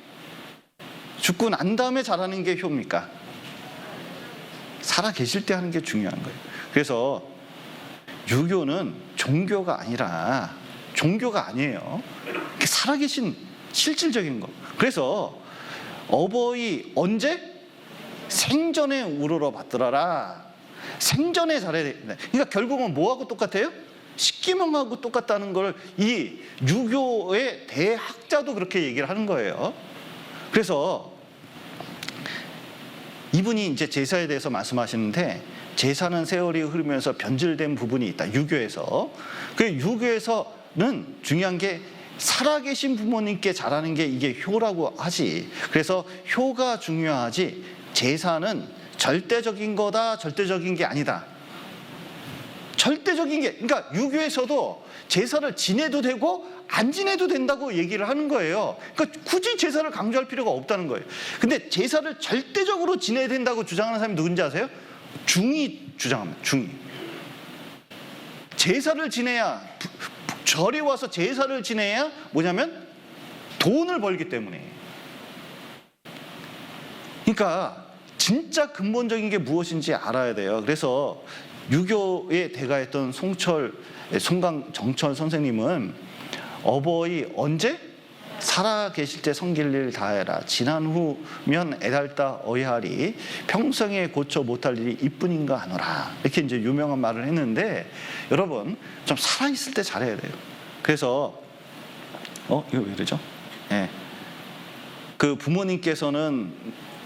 잘하는 게 효입니까? 살아계실 때 하는 게 중요한 거예요. 그래서 유교는 종교가 아니에요. 살아계신 실질적인 거. 그래서 어버이 언제? 생전에 우러러 받들어라. 생전에 잘해야 된다. 그러니까 결국은 뭐하고 똑같아요? 십계명하고 똑같다는 걸 이 유교의 대학자도 그렇게 얘기를 하는 거예요. 그래서 이분이 이제 제사에 대해서 말씀하시는데, 제사는 세월이 흐르면서 변질된 부분이 있다. 유교에서. 그 유교에서는 중요한 게 살아계신 부모님께 잘하는 게 이게 효라고 하지. 그래서 효가 중요하지, 제사는 절대적인 거다, 절대적인 게 아니다. 절대적인 게, 그러니까 유교에서도 제사를 지내도 되고 안 지내도 된다고 얘기를 하는 거예요. 그러니까 굳이 제사를 강조할 필요가 없다는 거예요. 근데 제사를 절대적으로 지내야 된다고 주장하는 사람이 누군지 아세요? 중이 주장합니다. 중이. 제사를 지내야, 절에 와서 제사를 지내야 뭐냐면 돈을 벌기 때문에. 그러니까 진짜 근본적인 게 무엇인지 알아야 돼요. 그래서 유교의 대가였던 송강정철 선생님은 어버이 언제? 살아계실 때 섬길 일 다해라. 지난 후면 애달다 어이하리. 평생에 고쳐 못할 일이 이뿐인가 하노라. 이렇게 이제 유명한 말을 했는데, 여러분 좀 살아있을 때 잘해야 돼요. 그래서 이거 왜 이러죠? 네. 그 부모님께서는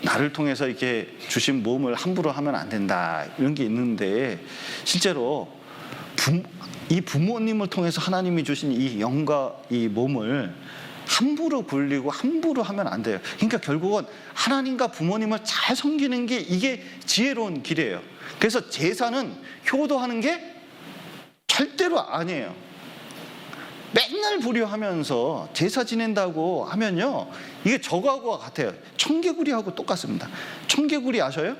나를 통해서 이렇게 주신 몸을 함부로 하면 안 된다, 이런 게 있는데, 실제로 이 부모님을 통해서 하나님이 주신 이 영과 이 몸을 함부로 굴리고 함부로 하면 안 돼요. 그러니까 결국은 하나님과 부모님을 잘 섬기는 게 이게 지혜로운 길이에요. 그래서 제사는 효도하는 게 절대로 아니에요. 맨날 불효하면서 제사 지낸다고 하면요, 이게 저거하고 같아요. 청개구리하고 똑같습니다. 청개구리 아셔요?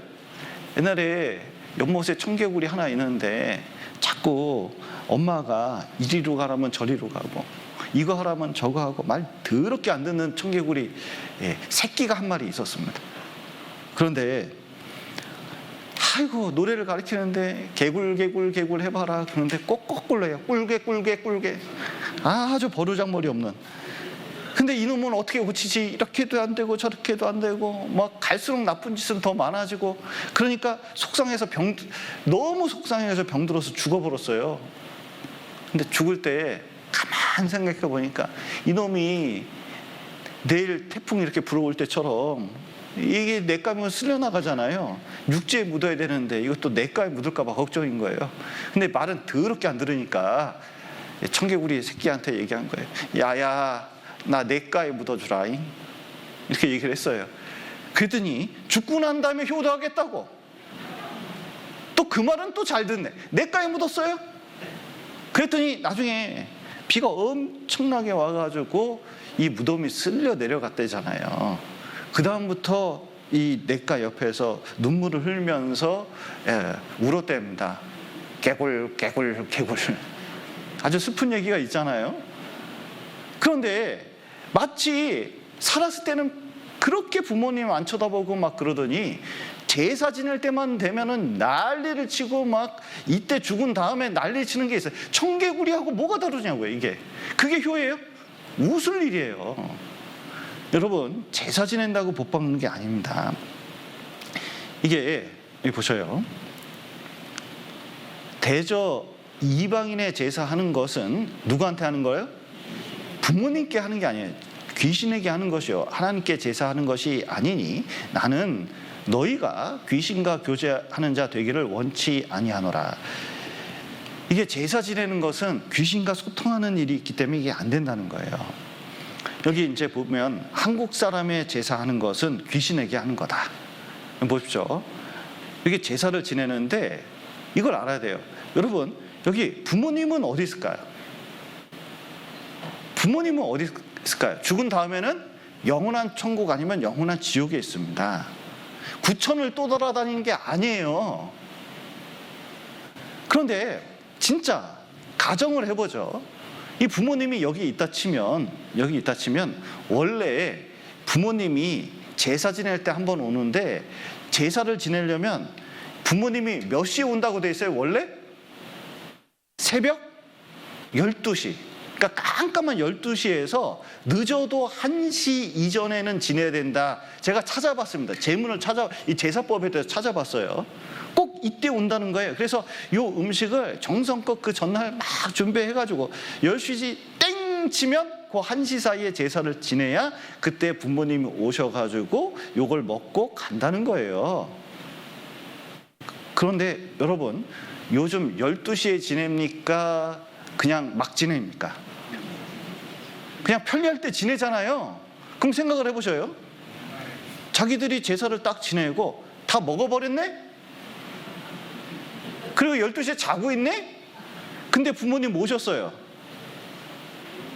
옛날에 연못에 청개구리 하나 있는데 자꾸 엄마가 이리로 가라면 저리로 가고 이거 하라면 저거 하고 말 더럽게 안 듣는 청개구리 새끼가 한 마리 있었습니다. 그런데 아이고, 노래를 가르치는데 개굴 해봐라 그런데 꼭꼭 굴러요. 꿀게 아주 버르장머리 없는. 근데 이놈은 어떻게 고치지? 이렇게도 안 되고 저렇게도 안 되고 막 갈수록 나쁜 짓은 더 많아지고, 그러니까 너무 속상해서 병들어서 죽어버렸어요. 근데 죽을 때 가만 생각해 보니까 이놈이 내일 태풍이 이렇게 불어올 때처럼 이게 냇가면 쓸려나가잖아요. 육지에 묻어야 되는데 이것도 냇가에 묻을까 봐 걱정인 거예요. 근데 말은 더럽게 안 들으니까 청개구리 새끼한테 얘기한 거예요. 야야, 나 냇가에 묻어주라잉. 이렇게 얘기를 했어요. 그랬더니 죽고 난 다음에 효도하겠다고. 또 그 말은 또 잘 듣네. 냇가에 묻었어요? 그랬더니 나중에 비가 엄청나게 와가지고 이 무덤이 쓸려 내려갔대잖아요. 그 다음부터 이 냇가 옆에서 눈물을 흘리면서 울었답니다. 개굴 개굴 개굴. 아주 슬픈 얘기가 있잖아요. 그런데 마치 살았을 때는 그렇게 부모님 안 쳐다보고 막 그러더니 제사 지낼 때만 되면은 난리를 치고 막 이때 죽은 다음에 난리 치는 게 있어요. 청개구리하고 뭐가 다르냐고요, 이게. 그게 효예요? 웃을 일이에요. 여러분, 제사 지낸다고 복 받는 게 아닙니다. 이게 여기 보셔요. 대저 이방인의 제사하는 것은 누구한테 하는 거예요? 부모님께 하는 게 아니에요. 귀신에게 하는 것이요, 하나님께 제사하는 것이 아니니 나는 너희가 귀신과 교제하는 자 되기를 원치 아니하노라. 이게 제사 지내는 것은 귀신과 소통하는 일이 있기 때문에 이게 안 된다는 거예요. 여기 이제 보면 한국 사람의 제사하는 것은 귀신에게 하는 거다. 보십시오. 이게 제사를 지내는데 이걸 알아야 돼요. 여러분, 여기 부모님은 어디 있을까요? 부모님은 어디 있을까요? 죽은 다음에는 영원한 천국 아니면 영원한 지옥에 있습니다. 구천을 또 돌아다니는 게 아니에요. 그런데 진짜 가정을 해보죠. 이 부모님이 여기 있다 치면 원래 부모님이 제사 지낼 때 한 번 오는데, 제사를 지내려면 부모님이 몇 시에 온다고 돼 있어요? 원래? 새벽 12시. 그러니까 깜깜한 12시에서 늦어도 1시 이전에는 지내야 된다. 제가 찾아봤습니다. 제문을 이 제사법에 대해서 찾아봤어요. 꼭 이때 온다는 거예요. 그래서 이 음식을 정성껏 그 전날 막 준비해가지고 10시 땡 치면 그 1시 사이에 제사를 지내야 그때 부모님이 오셔가지고 요걸 먹고 간다는 거예요. 그런데 여러분, 요즘 12시에 지냅니까? 그냥 막 지냅니까? 그냥 편리할 때 지내잖아요. 그럼 생각을 해보셔요. 자기들이 제사를 딱 지내고 다 먹어버렸네? 그리고 12시에 자고 있네? 근데 부모님 오셨어요.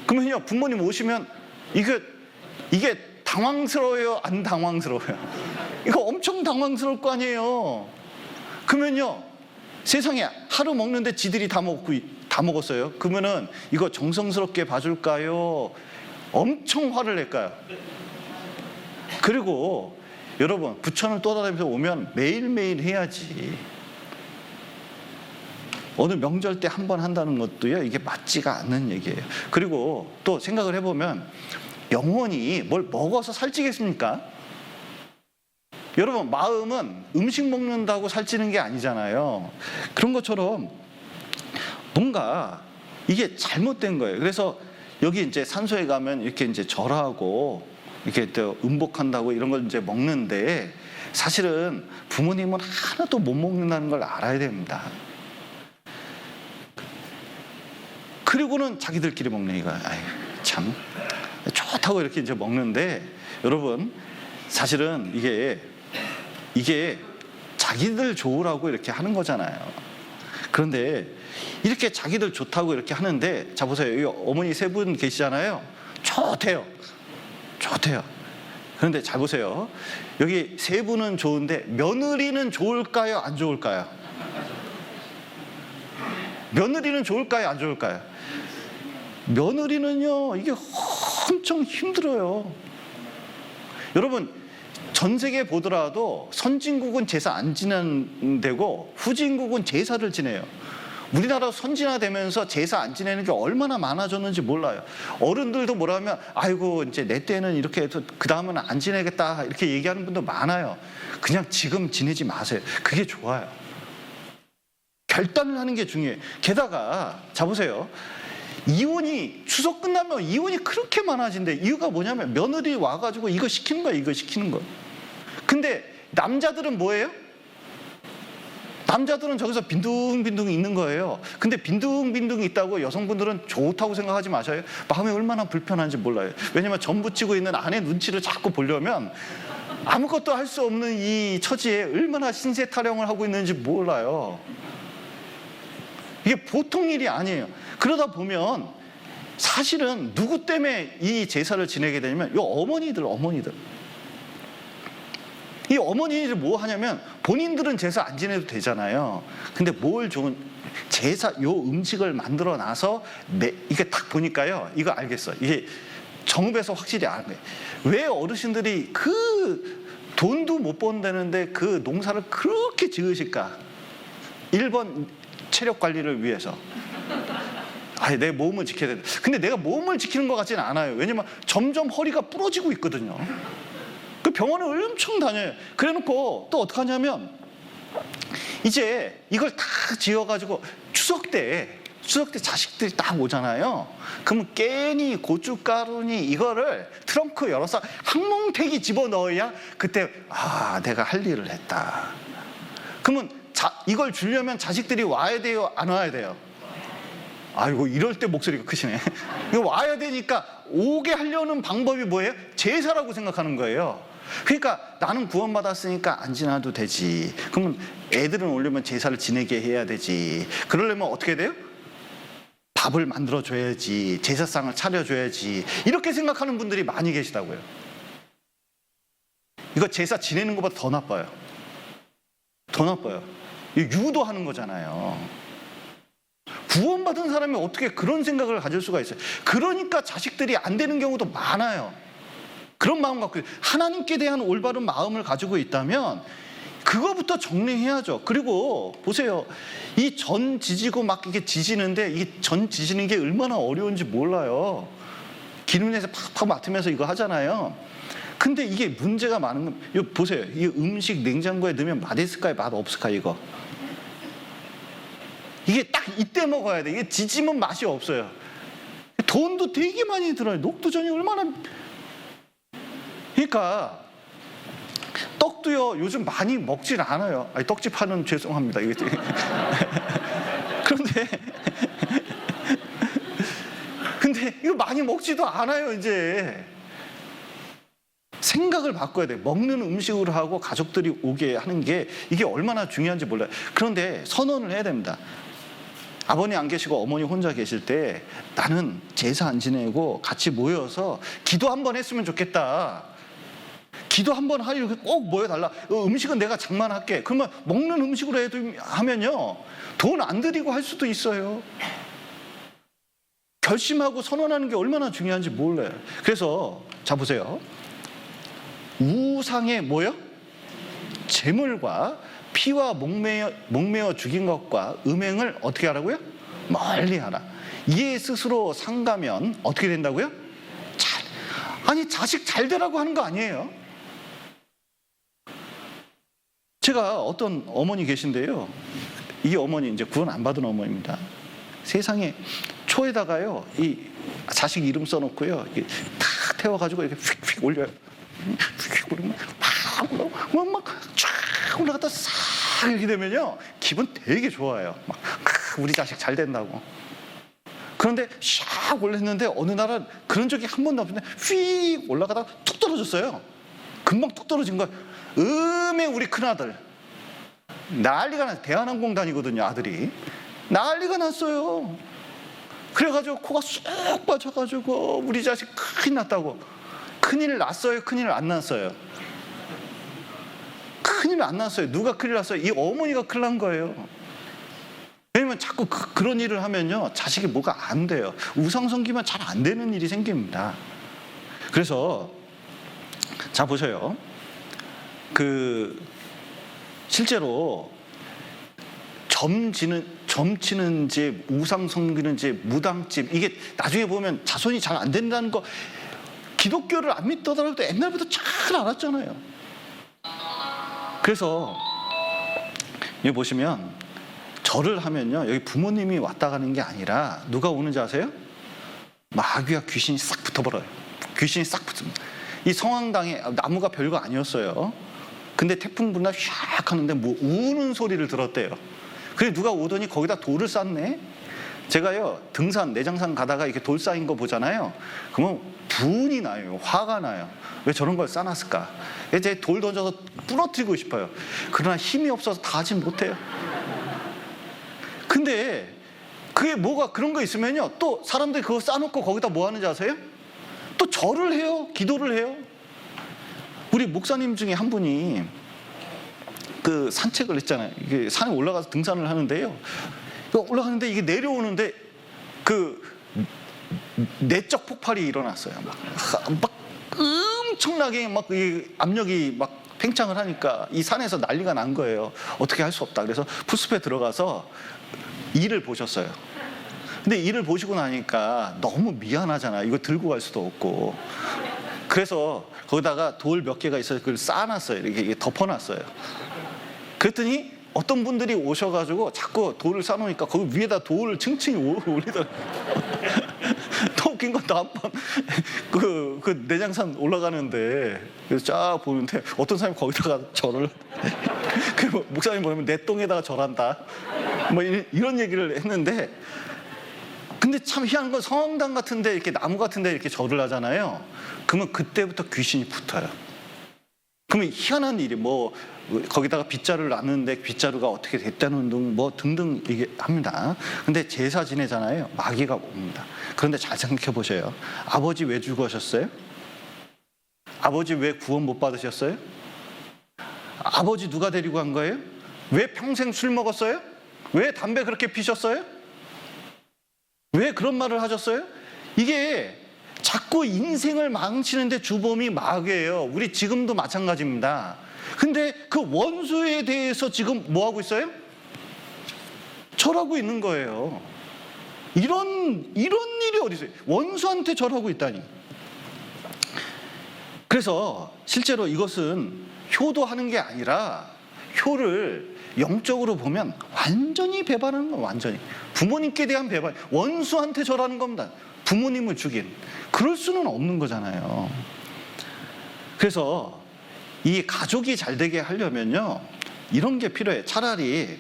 그러면요, 부모님 오시면 이게 당황스러워요? 안 당황스러워요? 이거 엄청 당황스러울 거 아니에요. 그러면요, 세상에 하루 먹는데 지들이 다 먹었어요. 그러면은 이거 정성스럽게 봐줄까요? 엄청 화를 낼까요? 그리고 여러분, 부천을 떠나다니면서 오면 매일매일 해야지. 어느 명절 때 한 번 한다는 것도요, 이게 맞지가 않는 얘기예요. 그리고 또 생각을 해보면 영원히 뭘 먹어서 살찌겠습니까? 여러분, 마음은 음식 먹는다고 살찌는 게 아니잖아요. 그런 것처럼 뭔가 이게 잘못된 거예요. 그래서 여기 이제 산소에 가면 이렇게 이제 절하고 이렇게 또 음복한다고 이런 걸 이제 먹는데, 사실은 부모님은 하나도 못 먹는다는 걸 알아야 됩니다. 그리고는 자기들끼리 먹는 이거, 참 좋다고 이렇게 이제 먹는데, 여러분, 사실은 이게 자기들 좋으라고 이렇게 하는 거잖아요. 그런데 이렇게 자기들 좋다고 이렇게 하는데, 자 보세요. 여기 어머니 세 분 계시잖아요. 좋대요. 그런데 잘 보세요. 여기 세 분은 좋은데 며느리는 좋을까요? 안 좋을까요? 며느리는 좋을까요? 안 좋을까요? 며느리는요, 이게 엄청 힘들어요. 여러분, 전 세계 보더라도 선진국은 제사 안 지내는 데고 후진국은 제사를 지내요. 우리나라 선진화되면서 제사 안 지내는 게 얼마나 많아졌는지 몰라요. 어른들도 뭐라 하면 아이고 이제 내 때는 이렇게 해서 그 다음은 안 지내겠다 이렇게 얘기하는 분도 많아요. 그냥 지금 지내지 마세요. 그게 좋아요. 결단을 하는 게 중요해요. 게다가 자 보세요. 이혼이 추석 끝나면 이혼이 그렇게 많아진대. 이유가 뭐냐면 며느리 와가지고 이거 시키는 거야, 이거 시키는 거. 근데 남자들은 뭐예요? 남자들은 저기서 빈둥빈둥 있는 거예요. 근데 빈둥빈둥 있다고 여성분들은 좋다고 생각하지 마셔요. 마음이 얼마나 불편한지 몰라요. 왜냐면 전 붙이고 있는 아내 눈치를 자꾸 보려면 아무것도 할 수 없는 이 처지에 얼마나 신세 타령을 하고 있는지 몰라요. 이게 보통 일이 아니에요. 그러다 보면 사실은 누구 때문에 이 제사를 지내게 되냐면 이 어머니들. 이 어머니들 뭐 하냐면 본인들은 제사 안 지내도 되잖아요. 근데 뭘 좋은 제사 요 음식을 만들어 놔서 이게 딱 보니까요. 이거 알겠어. 이게 정읍에서 확실히 아는 거예요. 왜 어르신들이 그 돈도 못 번다는데 그 농사를 그렇게 지으실까? 1번 체력 관리를 위해서. 내 몸을 지켜야 돼. 근데 내가 몸을 지키는 것 같지는 않아요. 왜냐면 점점 허리가 부러지고 있거든요. 그 병원을 엄청 다녀요. 그래 놓고 또 어떻게 하냐면 이제 이걸 다 지어가지고 추석 때 자식들이 딱 오잖아요. 그러면 깨니 고춧가루니 이거를 트렁크 열어서 한 뭉태기 집어넣어야 그때 내가 할 일을 했다. 그러면 이걸 주려면 자식들이 와야 돼요, 안 와야 돼요? 아이고, 이럴 때 목소리가 크시네. 이거 와야 되니까 오게 하려는 방법이 뭐예요? 제사라고 생각하는 거예요. 그러니까 나는 구원받았으니까 안 지나도 되지. 그러면 애들은 오려면 제사를 지내게 해야 되지. 그러려면 어떻게 돼요? 밥을 만들어줘야지. 제사상을 차려줘야지. 이렇게 생각하는 분들이 많이 계시다고요. 이거 제사 지내는 것보다 더 나빠요. 더 나빠요. 유도하는 거잖아요. 구원받은 사람이 어떻게 그런 생각을 가질 수가 있어요? 그러니까 자식들이 안 되는 경우도 많아요. 그런 마음 갖고 하나님께 대한 올바른 마음을 가지고 있다면 그거부터 정리해야죠. 그리고 보세요. 이 전 지지고 막 이게 지지는데 이 전 지지는 게 얼마나 어려운지 몰라요. 기름내서 팍팍 맡으면서 이거 하잖아요. 근데 이게 문제가 많은 건 이거 보세요. 이 음식 냉장고에 넣으면 맛있을까요? 맛 없을까요? 이거. 이게 딱 이때 먹어야 돼. 이게 지지면 맛이 없어요. 돈도 되게 많이 들어요. 녹두전이 얼마나. 그러니까 떡도요 요즘 많이 먹질 않아요. 떡집 하는 죄송합니다. 근데 이거 많이 먹지도 않아요. 이제 생각을 바꿔야 돼. 먹는 음식으로 하고 가족들이 오게 하는 게 이게 얼마나 중요한지 몰라요. 그런데 선언을 해야 됩니다. 아버님 안 계시고 어머니 혼자 계실 때 나는 제사 안 지내고 같이 모여서 기도 한번 했으면 좋겠다. 기도 한번 하려고 꼭 모여달라. 음식은 내가 장만할게. 그러면 먹는 음식으로 하면요 돈 안 들이고 할 수도 있어요. 결심하고 선언하는 게 얼마나 중요한지 몰라요. 그래서 자 보세요. 우상의 뭐요? 제물과 피와 목매어 죽인 것과 음행을 어떻게 하라고요? 멀리 하라. 이에 스스로 상가면 어떻게 된다고요? 아니 자식 잘 되라고 하는 거 아니에요? 제가 어떤 어머니 계신데요. 이 어머니 이제 구원 안 받은 어머니입니다. 세상에 초에다가요 이 자식 이름 써놓고요 탁 태워가지고 이렇게 휙휙 올려요. 휙휙 올리면 막쫙 올라갔다 싹 이렇게 되면요 기분 되게 좋아요. 막 우리 자식 잘 된다고. 그런데 샥 올렸는데 어느 날은 그런 적이 한 번도 없는데 휙 올라가다가 툭 떨어졌어요. 금방 툭 떨어진 거예요. 우리 큰아들 난리가 났어요. 대한항공 다니거든요. 아들이 난리가 났어요. 그래가지고 코가 쑥 빠져가지고 우리 자식 큰일 났다고. 큰일 났어요? 큰일 안 났어요? 큰일 안 났어요. 누가 큰일 났어요? 이 어머니가 큰일 난 거예요. 왜냐면 자꾸 그런 일을 하면요 자식이 뭐가 안 돼요. 우상 섬기면 잘 안 되는 일이 생깁니다. 그래서 자 보세요. 실제로 점 치는 집, 우상 섬기는 집, 무당집 이게 나중에 보면 자손이 잘 안 된다는 거 기독교를 안 믿더라도 옛날부터 잘 알았잖아요. 그래서 여기 보시면 절을 하면요 여기 부모님이 왔다 가는 게 아니라 누가 오는지 아세요? 마귀와 귀신이 싹 붙어버려요. 귀신이 싹 붙습니다. 이 성황당에 나무가 별거 아니었어요. 근데 태풍 불나 샥 하는데 뭐 우는 소리를 들었대요. 그래서 누가 오더니 거기다 돌을 쌌네. 제가요 등산 내장산 가다가 이렇게 돌 쌓인 거 보잖아요. 그러면 분이 나요. 화가 나요. 왜 저런 걸 쌓아놨을까? 이제 돌 던져서 부러뜨리고 싶어요. 그러나 힘이 없어서 다 하지 못해요. 근데 그게 뭐가 그런 거 있으면요 또 사람들이 그거 쌓아놓고 거기다 뭐 하는지 아세요? 또 절을 해요. 기도를 해요. 우리 목사님 중에 한 분이 그 산책을 했잖아요. 이게 산에 올라가서 등산을 하는데요. 올라가는데 이게 내려오는데 그 내적 폭발이 일어났어요. 막 엄청나게 막 이 압력이 막 팽창을 하니까 이 산에서 난리가 난 거예요. 어떻게 할 수 없다. 그래서 풀숲에 들어가서 일을 보셨어요. 근데 일을 보시고 나니까 너무 미안하잖아. 이거 들고 갈 수도 없고. 그래서 거기다가 돌 몇 개가 있어서 그걸 쌓아놨어요. 이렇게 덮어놨어요. 그랬더니 어떤 분들이 오셔가지고 자꾸 돌을 쌓아놓으니까 거기 위에다 돌을 층층이 올리더라고요. 더 웃긴 건 다음번 그 내장산 올라가는데 그래서 쫙 보는데 어떤 사람이 거기다가 절을 그 목사님 보면 내 똥에다가 절한다 뭐 이런 얘기를 했는데, 근데 참 희한한 건 성황당 같은데 이렇게 나무 같은데 이렇게 절을 하잖아요. 그러면 그때부터 귀신이 붙어요. 그러면 희한한 일이 뭐 거기다가 빗자루를 놨는데 빗자루가 어떻게 됐다는 등 뭐 등등 얘기합니다. 근데 제사 지내잖아요. 마귀가 옵니다. 그런데 잘 생각해 보세요. 아버지 왜 죽으셨어요? 아버지 왜 구원 못 받으셨어요? 아버지 누가 데리고 간 거예요? 왜 평생 술 먹었어요? 왜 담배 그렇게 피셨어요? 왜 그런 말을 하셨어요? 이게 자꾸 인생을 망치는데 주범이 마귀예요. 우리 지금도 마찬가지입니다. 근데 그 원수에 대해서 지금 뭐 하고 있어요? 절하고 있는 거예요. 이런 일이 어디 있어요? 원수한테 절하고 있다니. 그래서 실제로 이것은 효도하는 게 아니라 효를 영적으로 보면 완전히 배반하는 거예요. 완전히 부모님께 대한 배반, 원수한테 절하는 겁니다. 부모님을 죽인. 그럴 수는 없는 거잖아요. 그래서 이 가족이 잘 되게 하려면요 이런 게 필요해요. 차라리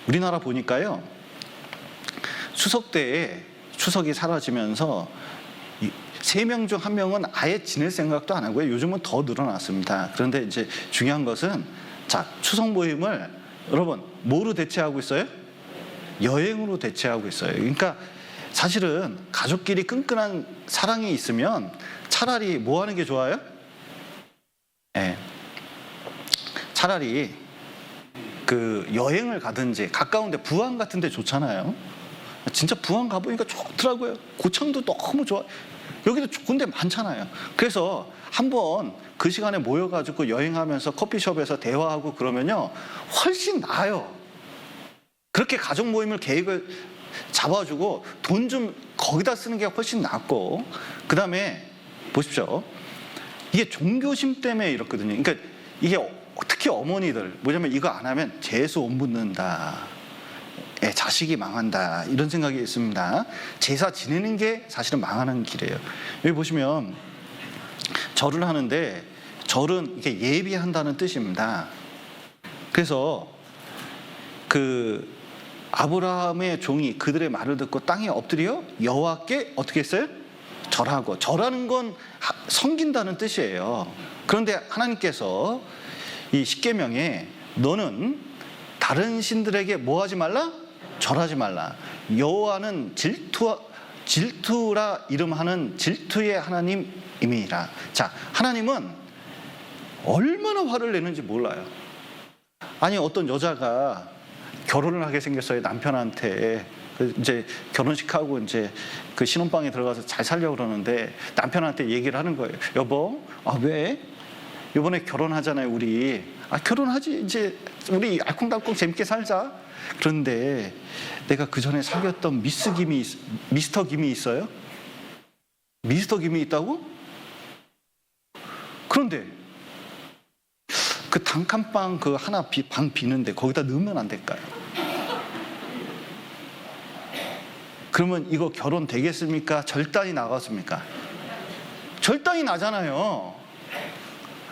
우리나라 보니까요 추석 때에 추석이 사라지면서 3명 중 1명은 아예 지낼 생각도 안 하고요. 요즘은 더 늘어났습니다. 그런데 이제 중요한 것은 자, 추석 모임을 여러분 뭐로 대체하고 있어요? 여행으로 대체하고 있어요. 그러니까 사실은 가족끼리 끈끈한 사랑이 있으면 차라리 뭐 하는 게 좋아요? 네. 차라리 여행을 가든지 가까운데 부안 같은 데 좋잖아요. 진짜 부안 가보니까 좋더라고요. 고창도 너무 좋아. 여기도 좋은 데 많잖아요. 그래서 한번 그 시간에 모여가지고 여행하면서 커피숍에서 대화하고 그러면요 훨씬 나아요. 그렇게 가족 모임을 계획을 잡아주고 돈 좀 거기다 쓰는 게 훨씬 낫고, 그 다음에 보십시오. 이게 종교심 때문에 이렇거든요. 그러니까 이게 특히 어머니들 뭐냐면 이거 안 하면 재수 못 붙는다, 자식이 망한다, 이런 생각이 있습니다. 제사 지내는 게 사실은 망하는 길이에요. 여기 보시면 절을 하는데 절은 이게 예비한다는 뜻입니다. 그래서 아브라함의 종이 그들의 말을 듣고 땅에 엎드려 여호와께 어떻게 했어요? 절하고. 절하는 건 섬긴다는 뜻이에요. 그런데 하나님께서 이 십계명에 너는 다른 신들에게 뭐 하지 말라? 절하지 말라. 여호와는 질투라 이름하는 질투의 하나님임이라. 자, 하나님은 얼마나 화를 내는지 몰라요. 아니 어떤 여자가 결혼을 하게 생겼어요. 남편한테. 이제 결혼식하고 이제 그 신혼방에 들어가서 잘 살려고 그러는데 남편한테 얘기를 하는 거예요. 여보, 왜? 이번에 결혼하잖아요, 우리. 결혼하지. 이제 우리 알콩달콩 재밌게 살자. 그런데 내가 그 전에 사귀었던 미스터 김이 있어요? 미스터 김이 있다고? 그런데 그 단칸방 하나 방 비는데 거기다 넣으면 안 될까요? 그러면 이거 결혼 되겠습니까? 절단이 나갔습니까? 절단이 나잖아요.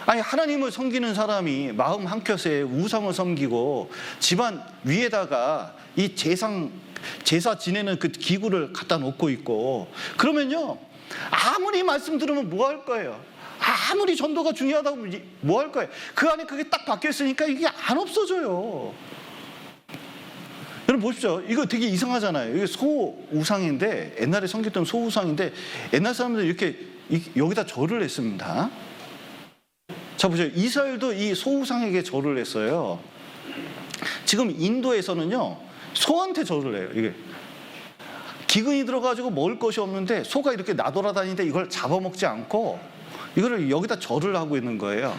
아니, 하나님을 섬기는 사람이 마음 한켠에 우상을 섬기고 집안 위에다가 이 제사 지내는 그 기구를 갖다 놓고 있고, 그러면요, 아무리 말씀 들으면 뭐 할 거예요? 아무리 전도가 중요하다고 뭐 할 거예요? 그 안에 그게 딱 박혀 있으니까 이게 안 없어져요. 여러분 보십시오. 이거 되게 이상하잖아요. 이게 소우상인데, 옛날에 섬겼던 소우상인데, 옛날 사람들이 이렇게 여기다 절을 했습니다. 자, 보세요. 이스라엘도 이 소우상에게 절을 했어요. 지금 인도에서는요, 소한테 절을 해요. 이게 기근이 들어가지고 먹을 것이 없는데 소가 이렇게 나돌아다니는데 이걸 잡아먹지 않고 이거를 여기다 절을 하고 있는 거예요.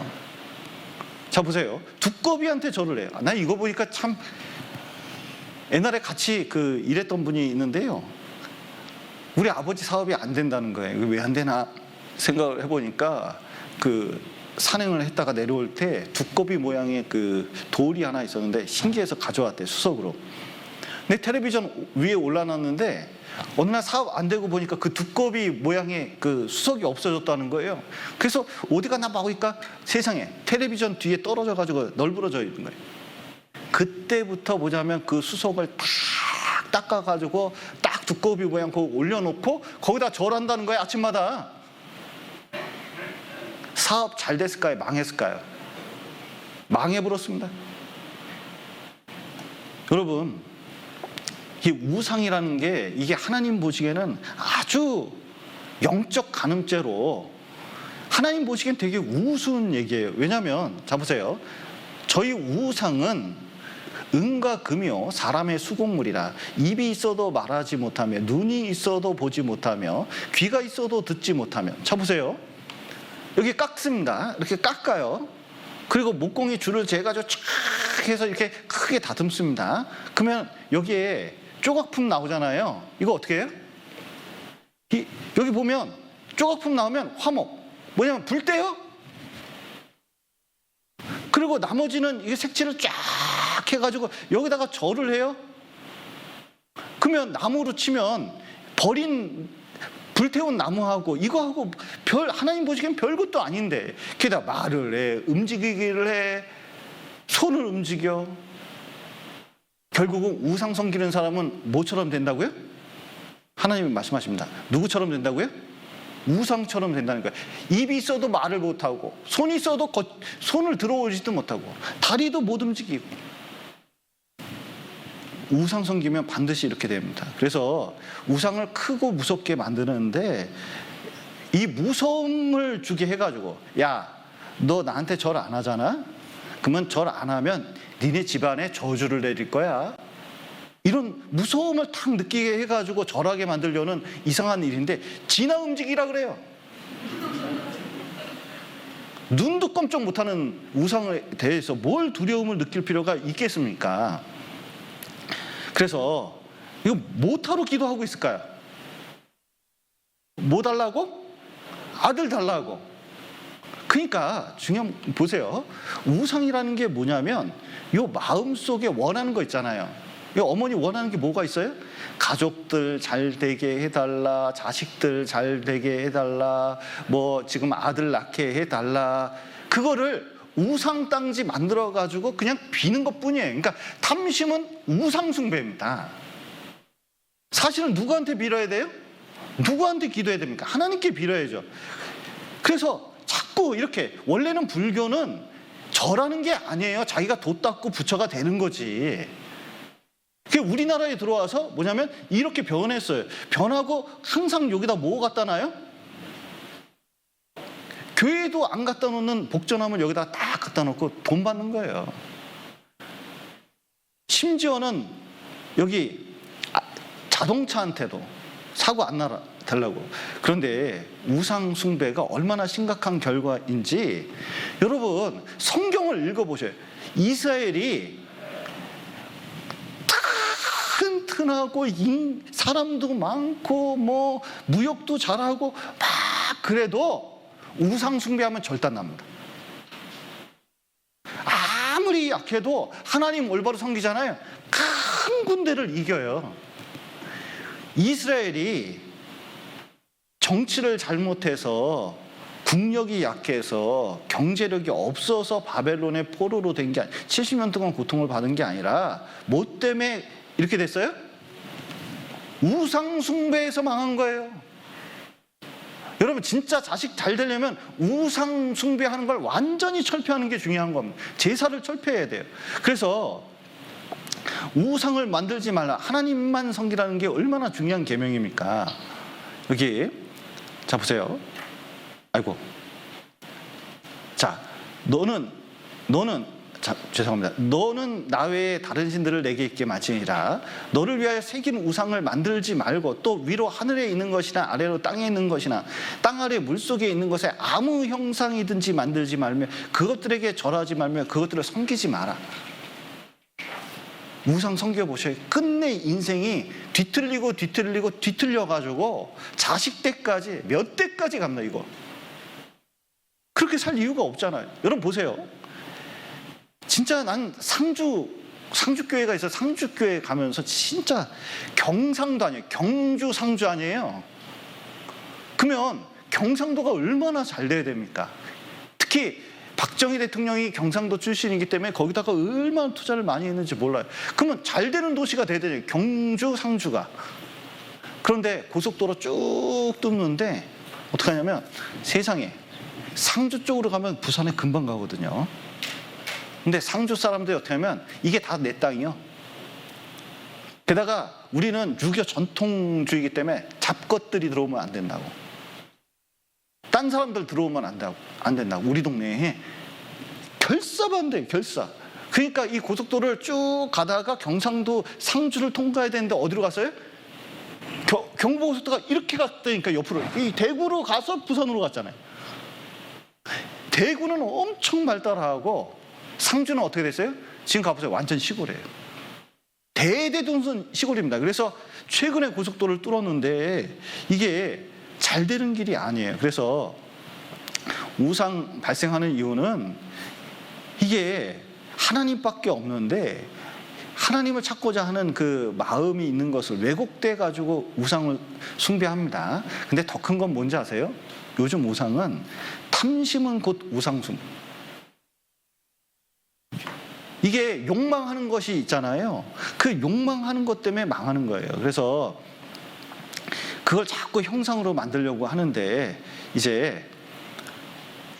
자, 보세요. 두꺼비한테 절을 해요. 나 이거 보니까 참, 옛날에 같이 일했던 분이 있는데요, 우리 아버지 사업이 안 된다는 거예요. 왜 안 되나 생각을 해보니까 산행을 했다가 내려올 때 두꺼비 모양의 돌이 하나 있었는데 신기해서 가져왔대요, 수석으로. 근데 텔레비전 위에 올라놨는데 어느 날 사업 안 되고 보니까 그 두꺼비 모양의 수석이 없어졌다는 거예요. 그래서 어디 가나 보니까 세상에 텔레비전 뒤에 떨어져 가지고 널브러져 있는 거예요. 그때부터 보자면 그 수석을 딱 닦아 가지고 딱 두꺼비 모양 그거 올려놓고 거기다 절한다는 거예요, 아침마다. 사업 잘 됐을까요? 망했을까요? 망해버렸습니다. 여러분, 이 우상이라는 게 이게 하나님 보시기에는 아주 영적 간음죄로, 하나님 보시기엔 되게 우스운 얘기예요. 왜냐하면, 자 보세요. 저희 우상은 은과 금이요 사람의 수공물이라, 입이 있어도 말하지 못하며, 눈이 있어도 보지 못하며, 귀가 있어도 듣지 못하며. 자 보세요. 여기 깎습니다. 이렇게 깎아요. 그리고 목공이 줄을 재가지고 쫙 해서 이렇게 크게 다듬습니다. 그러면 여기에 조각품 나오잖아요. 이거 어떻게 해요? 여기 보면 조각품 나오면 화목, 뭐냐면 불 떼요. 그리고 나머지는 이게 색칠을 쫙 해가지고 여기다가 절을 해요. 그러면 나무로 치면 불태운 나무하고 이거하고 하나님 보시기엔 별것도 아닌데, 게다가 말을 해, 움직이기를 해, 손을 움직여. 결국은 우상 섬기는 사람은 뭐처럼 된다고요? 하나님이 말씀하십니다. 누구처럼 된다고요? 우상처럼 된다는 거예요. 입이 있어도 말을 못하고, 손이 있어도 손을 들어오지도 못하고, 다리도 못 움직이고. 우상 섬기면 반드시 이렇게 됩니다. 그래서 우상을 크고 무섭게 만드는데, 이 무서움을 주게 해가지고, 야, 너 나한테 절 안 하잖아? 그러면 절 안 하면 니네 집안에 저주를 내릴 거야. 이런 무서움을 탁 느끼게 해가지고 절하게 만들려는 이상한 일인데, 지나 움직이라 그래요. 눈도 깜짝 못하는 우상에 대해서 뭘 두려움을 느낄 필요가 있겠습니까? 그래서 이거 뭐하러 기도하고 있을까요? 뭐 달라고? 아들 달라고. 그러니까 중요한, 보세요. 우상이라는 게 뭐냐면 요 마음속에 원하는 거 있잖아요. 어머니 원하는 게 뭐가 있어요? 가족들 잘 되게 해달라, 자식들 잘 되게 해달라, 뭐 지금 아들 낳게 해달라. 그거를 우상땅지 만들어가지고 그냥 비는 것 뿐이에요. 그러니까 탐심은 우상숭배입니다. 사실은 누구한테 빌어야 돼요? 누구한테 기도해야 됩니까? 하나님께 빌어야죠. 그래서 자꾸 이렇게, 원래는 불교는 절하는 게 아니에요. 자기가 돛 닦고 부처가 되는 거지. 그게 우리나라에 들어와서 뭐냐면 이렇게 변했어요. 변하고 항상 여기다 뭐 갖다 놔요? 교회도 안 갖다 놓는 복전함을 여기다 딱 갖다 놓고 돈 받는 거예요. 심지어는 여기 자동차한테도 사고 안 나달라고. 그런데 우상 숭배가 얼마나 심각한 결과인지 여러분 성경을 읽어보셔요. 이스라엘이 튼튼하고 사람도 많고 뭐 무역도 잘하고 막 그래도 우상 숭배하면 절단납니다. 아무리 약해도 하나님 올바로 섬기잖아요. 큰 군대를 이겨요. 이스라엘이 정치를 잘못해서 국력이 약해서 경제력이 없어서 바벨론의 포로로 된 게 아니라 70년 동안 고통을 받은 게 아니라 뭐 때문에 이렇게 됐어요? 우상 숭배에서 망한 거예요. 여러분 진짜 자식 잘 되려면 우상 숭배하는 걸 완전히 철폐하는 게 중요한 겁니다. 제사를 철폐해야 돼요. 그래서 우상을 만들지 말라, 하나님만 섬기라는 게 얼마나 중요한 계명입니까? 여기 자 보세요. 아이고. 자, 너는 자, 죄송합니다. 너는 나 외에 다른 신들을 내게 있게 마치니라. 너를 위하여 새긴 우상을 만들지 말고 또 위로 하늘에 있는 것이나 아래로 땅에 있는 것이나 땅 아래 물속에 있는 것에 아무 형상이든지 만들지 말며 그것들에게 절하지 말며 그것들을 섬기지 마라. 우상 섬겨보셔요. 끝내 인생이 뒤틀려가지고 자식 때까지 몇 대까지 갑니다. 이거 그렇게 살 이유가 없잖아요. 여러분 보세요. 진짜 난 상주교회가 있어요. 상주교회 가면서 진짜 경상도 아니에요. 경주 상주 아니에요. 그러면 경상도가 얼마나 잘 돼야 됩니까? 특히 박정희 대통령이 경상도 출신이기 때문에 거기다가 얼마나 투자를 많이 했는지 몰라요. 그러면 잘 되는 도시가 돼야 되죠. 경주 상주가. 그런데 고속도로 쭉 뚫는데 어떻게 하냐면 세상에 상주 쪽으로 가면 부산에 금방 가거든요. 근데 상주 사람들이 어떻게 하면 이게 다 내 땅이요. 게다가 우리는 유교 전통주의이기 때문에 잡것들이 들어오면 안 된다고. 딴 사람들 들어오면 안 된다고. 우리 동네에 결사반대 결사. 그러니까 이 고속도로를 쭉 가다가 경상도 상주를 통과해야 되는데 어디로 갔어요? 경부고속도로가 이렇게 갔다니까 옆으로. 이 대구로 가서 부산으로 갔잖아요. 대구는 엄청 발달하고 상주는 어떻게 됐어요? 지금 가보세요. 완전 시골이에요. 대대동선 시골입니다. 그래서 최근에 고속도로를 뚫었는데 이게 잘 되는 길이 아니에요. 그래서 우상 발생하는 이유는 이게 하나님밖에 없는데 하나님을 찾고자 하는 그 마음이 있는 것을 왜곡돼 가지고 우상을 숭배합니다. 근데 더 큰 건 뭔지 아세요? 요즘 우상은 탐심은 곧 우상숭. 이게 욕망하는 것이 있잖아요. 그 욕망하는 것 때문에 망하는 거예요. 그래서 그걸 자꾸 형상으로 만들려고 하는데 이제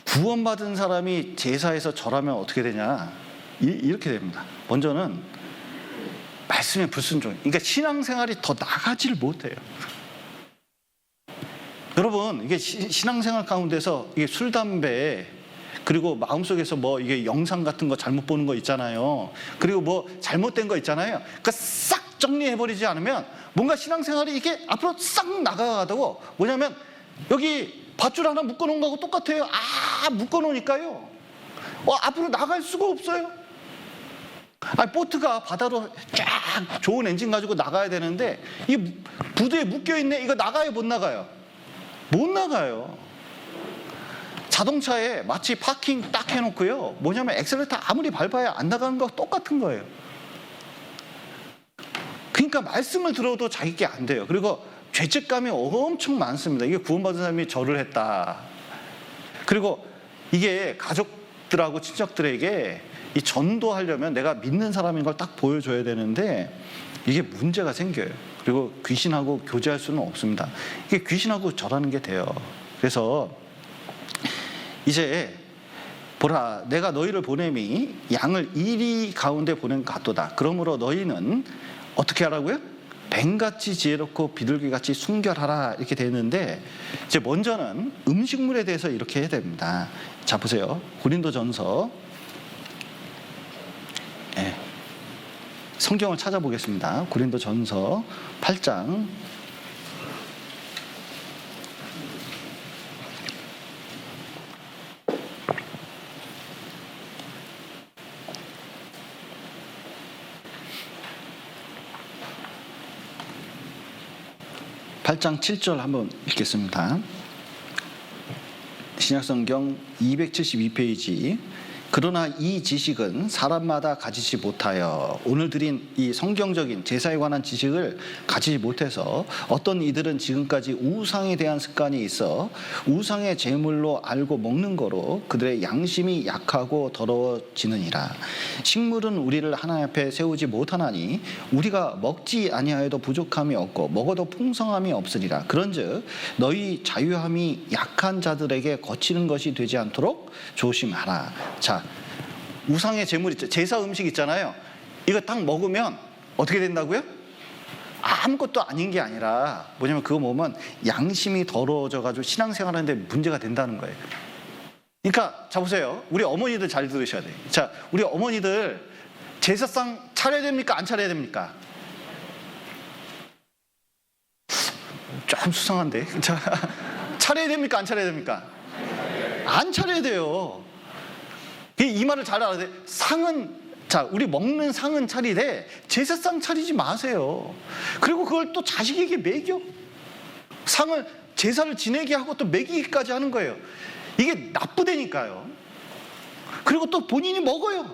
구원받은 사람이 제사에서 절하면 어떻게 되냐? 이렇게 됩니다. 먼저는 말씀에 불순종. 그러니까 신앙생활이 더 나가지를 못해요. 여러분 이게 신앙생활 가운데서 이게 술, 담배 그리고 마음속에서 뭐 이게 영상 같은 거 잘못 보는 거 있잖아요. 그리고 뭐 잘못된 거 있잖아요. 그러니까 싹 정리해버리지 않으면 뭔가 신앙생활이 이게 앞으로 싹 나가가지고 뭐냐면 여기 밧줄 하나 묶어놓은 거하고 똑같아요. 묶어놓으니까요. 앞으로 나갈 수가 없어요. 보트가 바다로 쫙 좋은 엔진 가지고 나가야 되는데 이 부두에 묶여있네. 이거 나가요? 못 나가요? 못 나가요. 자동차에 마치 파킹 딱 해놓고요. 뭐냐면 엑셀레이터 아무리 밟아야 안 나가는 거 똑같은 거예요. 그러니까 말씀을 들어도 자기게 안 돼요. 그리고 죄책감이 엄청 많습니다. 이게 구원받은 사람이 절을 했다. 그리고 이게 가족들하고 친척들에게 이 전도하려면 내가 믿는 사람인 걸 딱 보여줘야 되는데 이게 문제가 생겨요. 그리고 귀신하고 교제할 수는 없습니다. 이게 귀신하고 절하는 게 돼요. 그래서 이제 보라 내가 너희를 보냄이 양을 이리 가운데 보낸 같도다. 그러므로 너희는 어떻게 하라고요? 뱀같이 지혜롭고 비둘기같이 순결하라 이렇게 되는데 이제 먼저는 음식물에 대해서 이렇게 해야 됩니다. 자 보세요. 고린도전서 성경을 찾아보겠습니다. 고린도전서 8장 8장 7절 한번 읽겠습니다. 신약성경 272페이지 그러나 이 지식은 사람마다 가지지 못하여, 오늘 드린 이 성경적인 제사에 관한 지식을 가지지 못해서 어떤 이들은 지금까지 우상에 대한 습관이 있어 우상의 제물로 알고 먹는 거로 그들의 양심이 약하고 더러워지느니라. 식물은 우리를 하나님 앞에 세우지 못하나니 우리가 먹지 아니하여도 부족함이 없고 먹어도 풍성함이 없으리라. 그런즉 너희 자유함이 약한 자들에게 거치는 것이 되지 않도록 조심하라. 자, 우상의 제물 있죠. 제사 음식 있잖아요. 이거 딱 먹으면 어떻게 된다고요? 아무것도 아닌 게 아니라 뭐냐면 그거 먹으면 양심이 더러워져가지고 신앙생활 하는데 문제가 된다는 거예요. 그러니까 자 보세요. 우리 어머니들 잘 들으셔야 돼요. 자, 우리 어머니들 제사상 차려야 됩니까? 안 차려야 됩니까? 좀 수상한데. 자, 차려야 됩니까? 안 차려야 됩니까? 안 차려야 돼요. 이 말을 잘 알아야 돼. 상은, 자, 우리 먹는 상은 차리되 제사상 차리지 마세요. 그리고 그걸 또 자식에게 먹여. 상을, 제사를 지내게 하고 또 먹이기까지 하는 거예요. 이게 나쁘다니까요. 그리고 또 본인이 먹어요.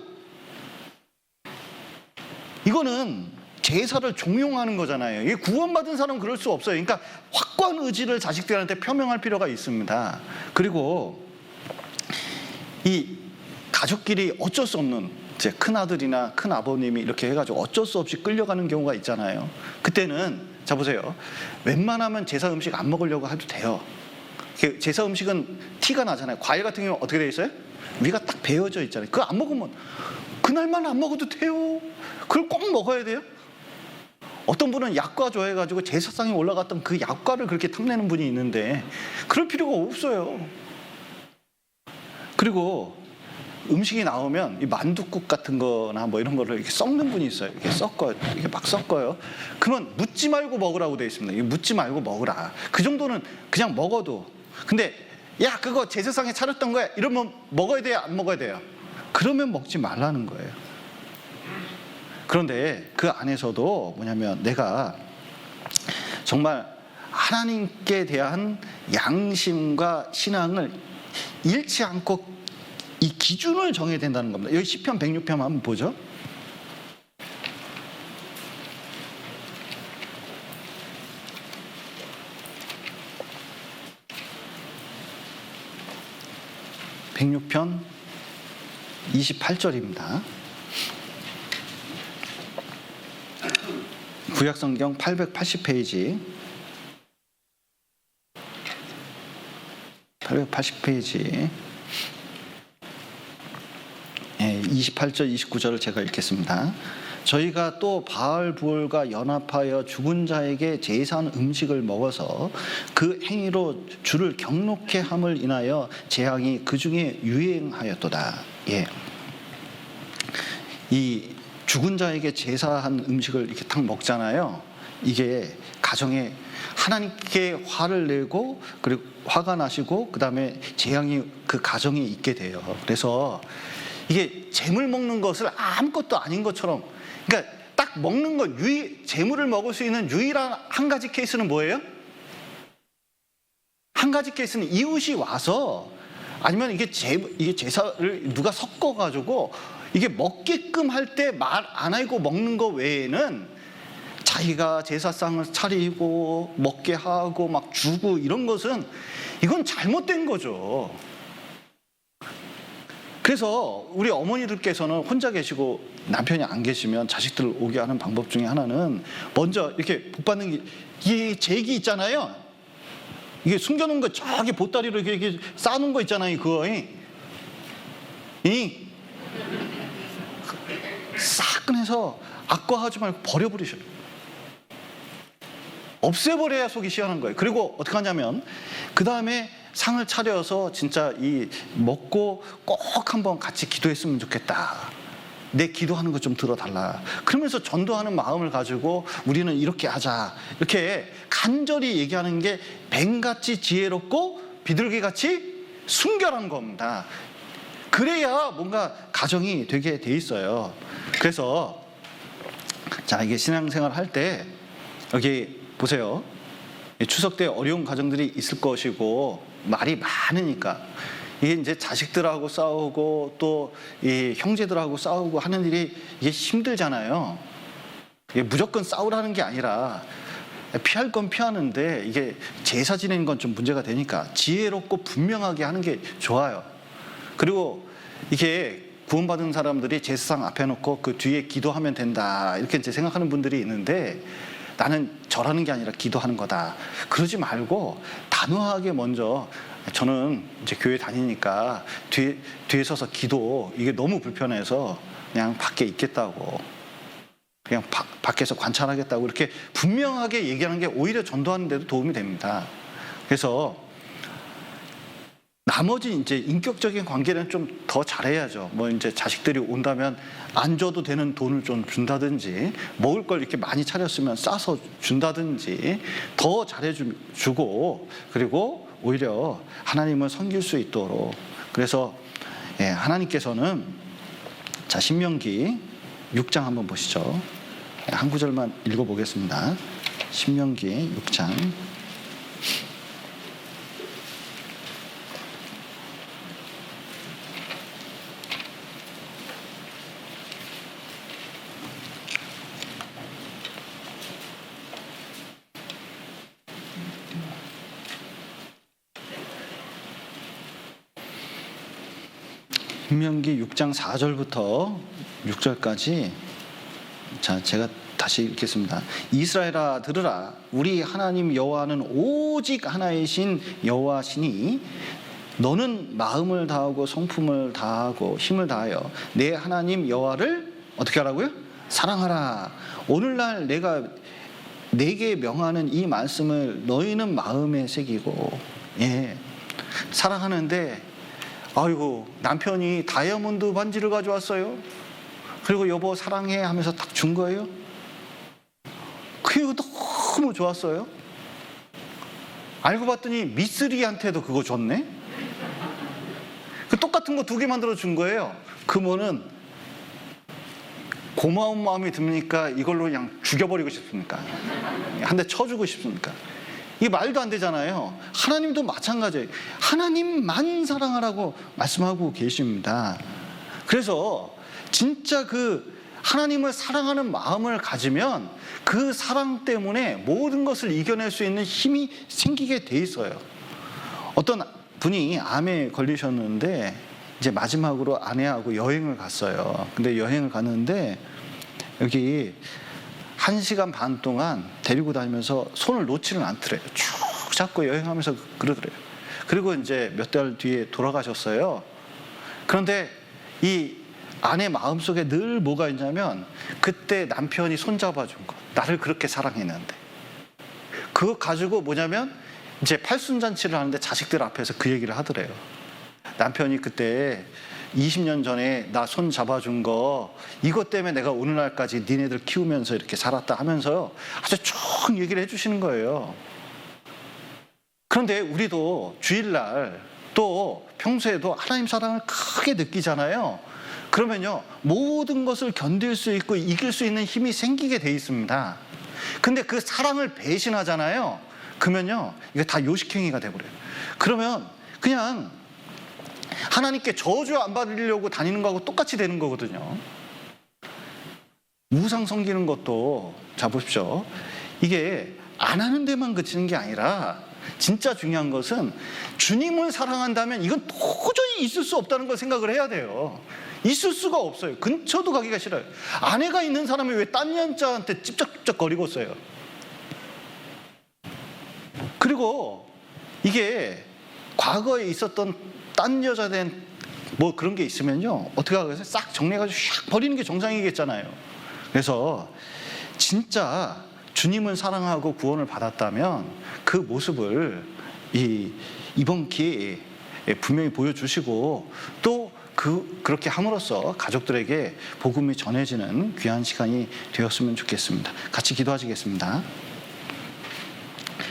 이거는 제사를 종용하는 거잖아요. 이게 구원받은 사람은 그럴 수 없어요. 그러니까 확고한 의지를 자식들한테 표명할 필요가 있습니다. 그리고 이 가족끼리 어쩔 수 없는, 제 큰아들이나 큰아버님이 이렇게 해가지고 어쩔 수 없이 끌려가는 경우가 있잖아요. 그때는 자 보세요. 웬만하면 제사 음식 안 먹으려고 해도 돼요. 제사 음식은 티가 나잖아요. 과일 같은 경우는 어떻게 돼 있어요? 위가 딱 베어져 있잖아요. 그거 안 먹으면 그날만 안 먹어도 돼요. 그걸 꼭 먹어야 돼요. 어떤 분은 약과 좋아해가지고 제사상에 올라갔던 그 약과를 그렇게 탐내는 분이 있는데 그럴 필요가 없어요. 그리고 음식이 나오면 이 만둣국 같은 거나 뭐 이런 거를 이렇게 섞는 분이 있어요. 이렇게 섞어요. 이렇게 막 섞어요. 그러면 묻지 말고 먹으라고 되어 있습니다. 이거 묻지 말고 먹으라. 그 정도는 그냥 먹어도. 근데 야, 그거 제사상에 차렸던 거야. 이러면 먹어야 돼요? 안 먹어야 돼요? 그러면 먹지 말라는 거예요. 그런데 그 안에서도 뭐냐면 내가 정말 하나님께 대한 양심과 신앙을 잃지 않고 이 기준을 정해야 된다는 겁니다. 여기 시편 106편 한번 보죠. (106편) 28절입니다. 구약성경 880페이지 880페이지 28절 29절을 제가 읽겠습니다. 저희가 또 바알부올과 연합하여 죽은 자에게 제사한 음식을 먹어서 그 행위로 주를 경록케 함을 인하여 재앙이 그 중에 유행하였도다. 예. 이 죽은 자에게 제사한 음식을 이렇게 딱 먹잖아요. 이게 가정에 하나님께 화를 내고 그리고 화가 나시고 그 다음에 재앙이 그 가정에 있게 돼요. 그래서 이게 재물 먹는 것을 아무것도 아닌 것처럼, 그러니까 딱 먹는 것, 재물을 먹을 수 있는 유일한 한 가지 케이스는 뭐예요? 한 가지 케이스는 이웃이 와서, 아니면 이게 제사를 누가 섞어가지고 이게 먹게끔 할 때 말 안 하고 먹는 거 외에는 자기가 제사상을 차리고 먹게 하고 막 주고 이런 것은 이건 잘못된 거죠. 그래서 우리 어머니들께서는 혼자 계시고 남편이 안 계시면 자식들 오게 하는 방법 중에 하나는 먼저 이렇게 복 받는 게, 이 제기 있잖아요. 이게 숨겨놓은 거, 저기 보따리로 이렇게 싸놓은 거 있잖아요. 그거 싹 꺼내서 아까워하지 말고 버려버리셔요. 없애버려야 속이 시원한 거예요. 그리고 어떻게 하냐면 그 다음에 상을 차려서 진짜 이 먹고 꼭 한번 같이 기도했으면 좋겠다. 내 기도하는 것 좀 들어달라. 그러면서 전도하는 마음을 가지고 우리는 이렇게 하자. 이렇게 간절히 얘기하는 게 뱀같이 지혜롭고 비둘기같이 순결한 겁니다. 그래야 뭔가 가정이 되게 돼 있어요. 그래서 자, 이게 신앙생활 할 때 여기 보세요. 추석 때 어려운 가정들이 있을 것이고 말이 많으니까 이게 이제 자식들하고 싸우고 또 이 형제들하고 싸우고 하는 일이 이게 힘들잖아요. 이게 무조건 싸우라는 게 아니라 피할 건 피하는데 이게 제사 지내는 건 좀 문제가 되니까 지혜롭고 분명하게 하는 게 좋아요. 그리고 이게 구원받은 사람들이 제사상 앞에 놓고 그 뒤에 기도하면 된다 이렇게 이제 생각하는 분들이 있는데, 나는 절하는 게 아니라 기도하는 거다 그러지 말고 단호하게 먼저, 저는 이제 교회 다니니까 뒤에 서서 기도, 이게 너무 불편해서 그냥 밖에 있겠다고, 그냥 밖에서 관찰하겠다고 이렇게 분명하게 얘기하는 게 오히려 전도하는 데도 도움이 됩니다. 그래서 나머지 이제 인격적인 관계는 좀 더 잘해야죠. 뭐 이제 자식들이 온다면 안 줘도 되는 돈을 좀 준다든지, 먹을 걸 이렇게 많이 차렸으면 싸서 준다든지 더 잘해주고, 그리고 오히려 하나님을 섬길 수 있도록. 그래서 하나님께서는, 자, 신명기 6장 한번 보시죠. 한 구절만 읽어보겠습니다. 신명기 6장. 신명기 6장 4절부터 6절까지, 자, 제가 다시 읽겠습니다. 이스라엘아 들으라, 우리 하나님 여호와는 오직 하나이신 여호와시니 너는 마음을 다하고 성품을 다하고 힘을 다하여 내 하나님 여호와를 어떻게 하라고요? 사랑하라. 오늘날 내가 내게 명하는 이 말씀을 너희는 마음에 새기고. 사랑하는데, 아이고, 남편이 다이아몬드 반지를 가져왔어요. 그리고 여보 사랑해 하면서 딱 준 거예요. 그게 너무 좋았어요. 알고 봤더니 미쓰리한테도 그거 줬네. 그 똑같은 거 2개 만들어 준 거예요. 그러면은 고마운 마음이 듭니까? 이걸로 그냥 죽여버리고 싶습니까? 한 대 쳐주고 싶습니까? 이게 말도 안 되잖아요. 하나님도 마찬가지예요. 하나님만 사랑하라고 말씀하고 계십니다. 그래서 진짜 그 하나님을 사랑하는 마음을 가지면 그 사랑 때문에 모든 것을 이겨낼 수 있는 힘이 생기게 돼 있어요. 어떤 분이 암에 걸리셨는데 이제 마지막으로 아내하고 여행을 갔어요. 근데 여행을 갔는데 여기 1시간 반 동안 데리고 다니면서 손을 놓지는 않더래요. 쭉 잡고 여행하면서 그러더래요. 그리고 이제 몇 달 뒤에 돌아가셨어요. 그런데 이 아내 마음속에 늘 뭐가 있냐면, 그때 남편이 손잡아준 거, 나를 그렇게 사랑했는데, 그거 가지고 뭐냐면 이제 팔순잔치를 하는데 자식들 앞에서 그 얘기를 하더래요. 남편이 그때 20년 전에 나 손 잡아준 거, 이것 때문에 내가 오늘날까지 니네들 키우면서 이렇게 살았다 하면서요, 아주 쭉 얘기를 해주시는 거예요. 그런데 우리도 주일날 또 평소에도 하나님 사랑을 크게 느끼잖아요. 그러면요, 모든 것을 견딜 수 있고 이길 수 있는 힘이 생기게 돼 있습니다. 근데 그 사랑을 배신하잖아요. 그러면요, 이게 다 요식행위가 돼버려요. 그러면 그냥 하나님께 저주 안 받으려고 다니는 거하고 똑같이 되는 거거든요. 우상 섬기는 것도, 자 보십시오, 이게 안 하는 데만 그치는 게 아니라 진짜 중요한 것은 주님을 사랑한다면 이건 도저히 있을 수 없다는 걸 생각을 해야 돼요. 있을 수가 없어요. 근처도 가기가 싫어요. 아내가 있는 사람이 왜 딴 여자한테 찝쩍찝쩍거리고 있어요. 그리고 이게 과거에 있었던 딴 여자에 대한 뭐 그런 게 있으면요, 어떻게 하겠어요? 싹 정리해가지고 샥 버리는 게 정상이겠잖아요. 그래서 진짜 주님을 사랑하고 구원을 받았다면 그 모습을 이번 기회에 분명히 보여주시고, 또 그렇게 함으로써 가족들에게 복음이 전해지는 귀한 시간이 되었으면 좋겠습니다. 같이 기도하시겠습니다.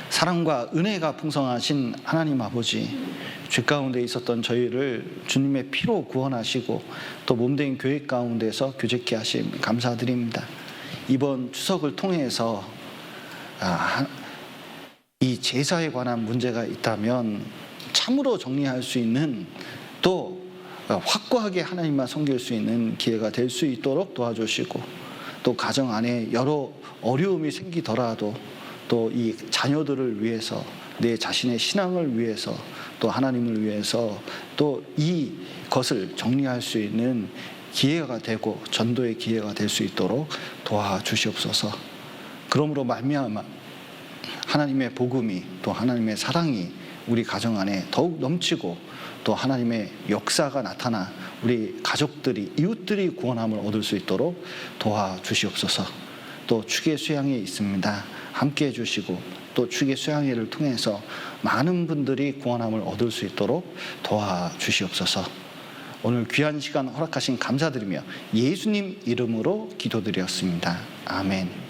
사랑과 은혜가 풍성하신 하나님 아버지, 죄 가운데 있었던 저희를 주님의 피로 구원하시고 또 몸된 교회 가운데서 교제케 하심 감사드립니다. 이번 추석을 통해서 이 제사에 관한 문제가 있다면 참으로 정리할 수 있는 또 확고하게 하나님만 섬길 수 있는 기회가 될 수 있도록 도와주시고, 또 가정 안에 여러 어려움이 생기더라도 또 이 자녀들을 위해서, 내 자신의 신앙을 위해서, 또 하나님을 위해서 또 이것을 정리할 수 있는 기회가 되고 전도의 기회가 될 수 있도록 도와주시옵소서. 그러므로 말미암아 하나님의 복음이, 또 하나님의 사랑이 우리 가정 안에 더욱 넘치고, 또 하나님의 역사가 나타나 우리 가족들이, 이웃들이 구원함을 얻을 수 있도록 도와주시옵소서. 또 축의 수양회 있습니다. 함께해 주시고, 또 축의 수양회를 통해서 많은 분들이 구원함을 얻을 수 있도록 도와주시옵소서. 오늘 귀한 시간 허락하신 감사드리며 예수님 이름으로 기도드렸습니다. 아멘.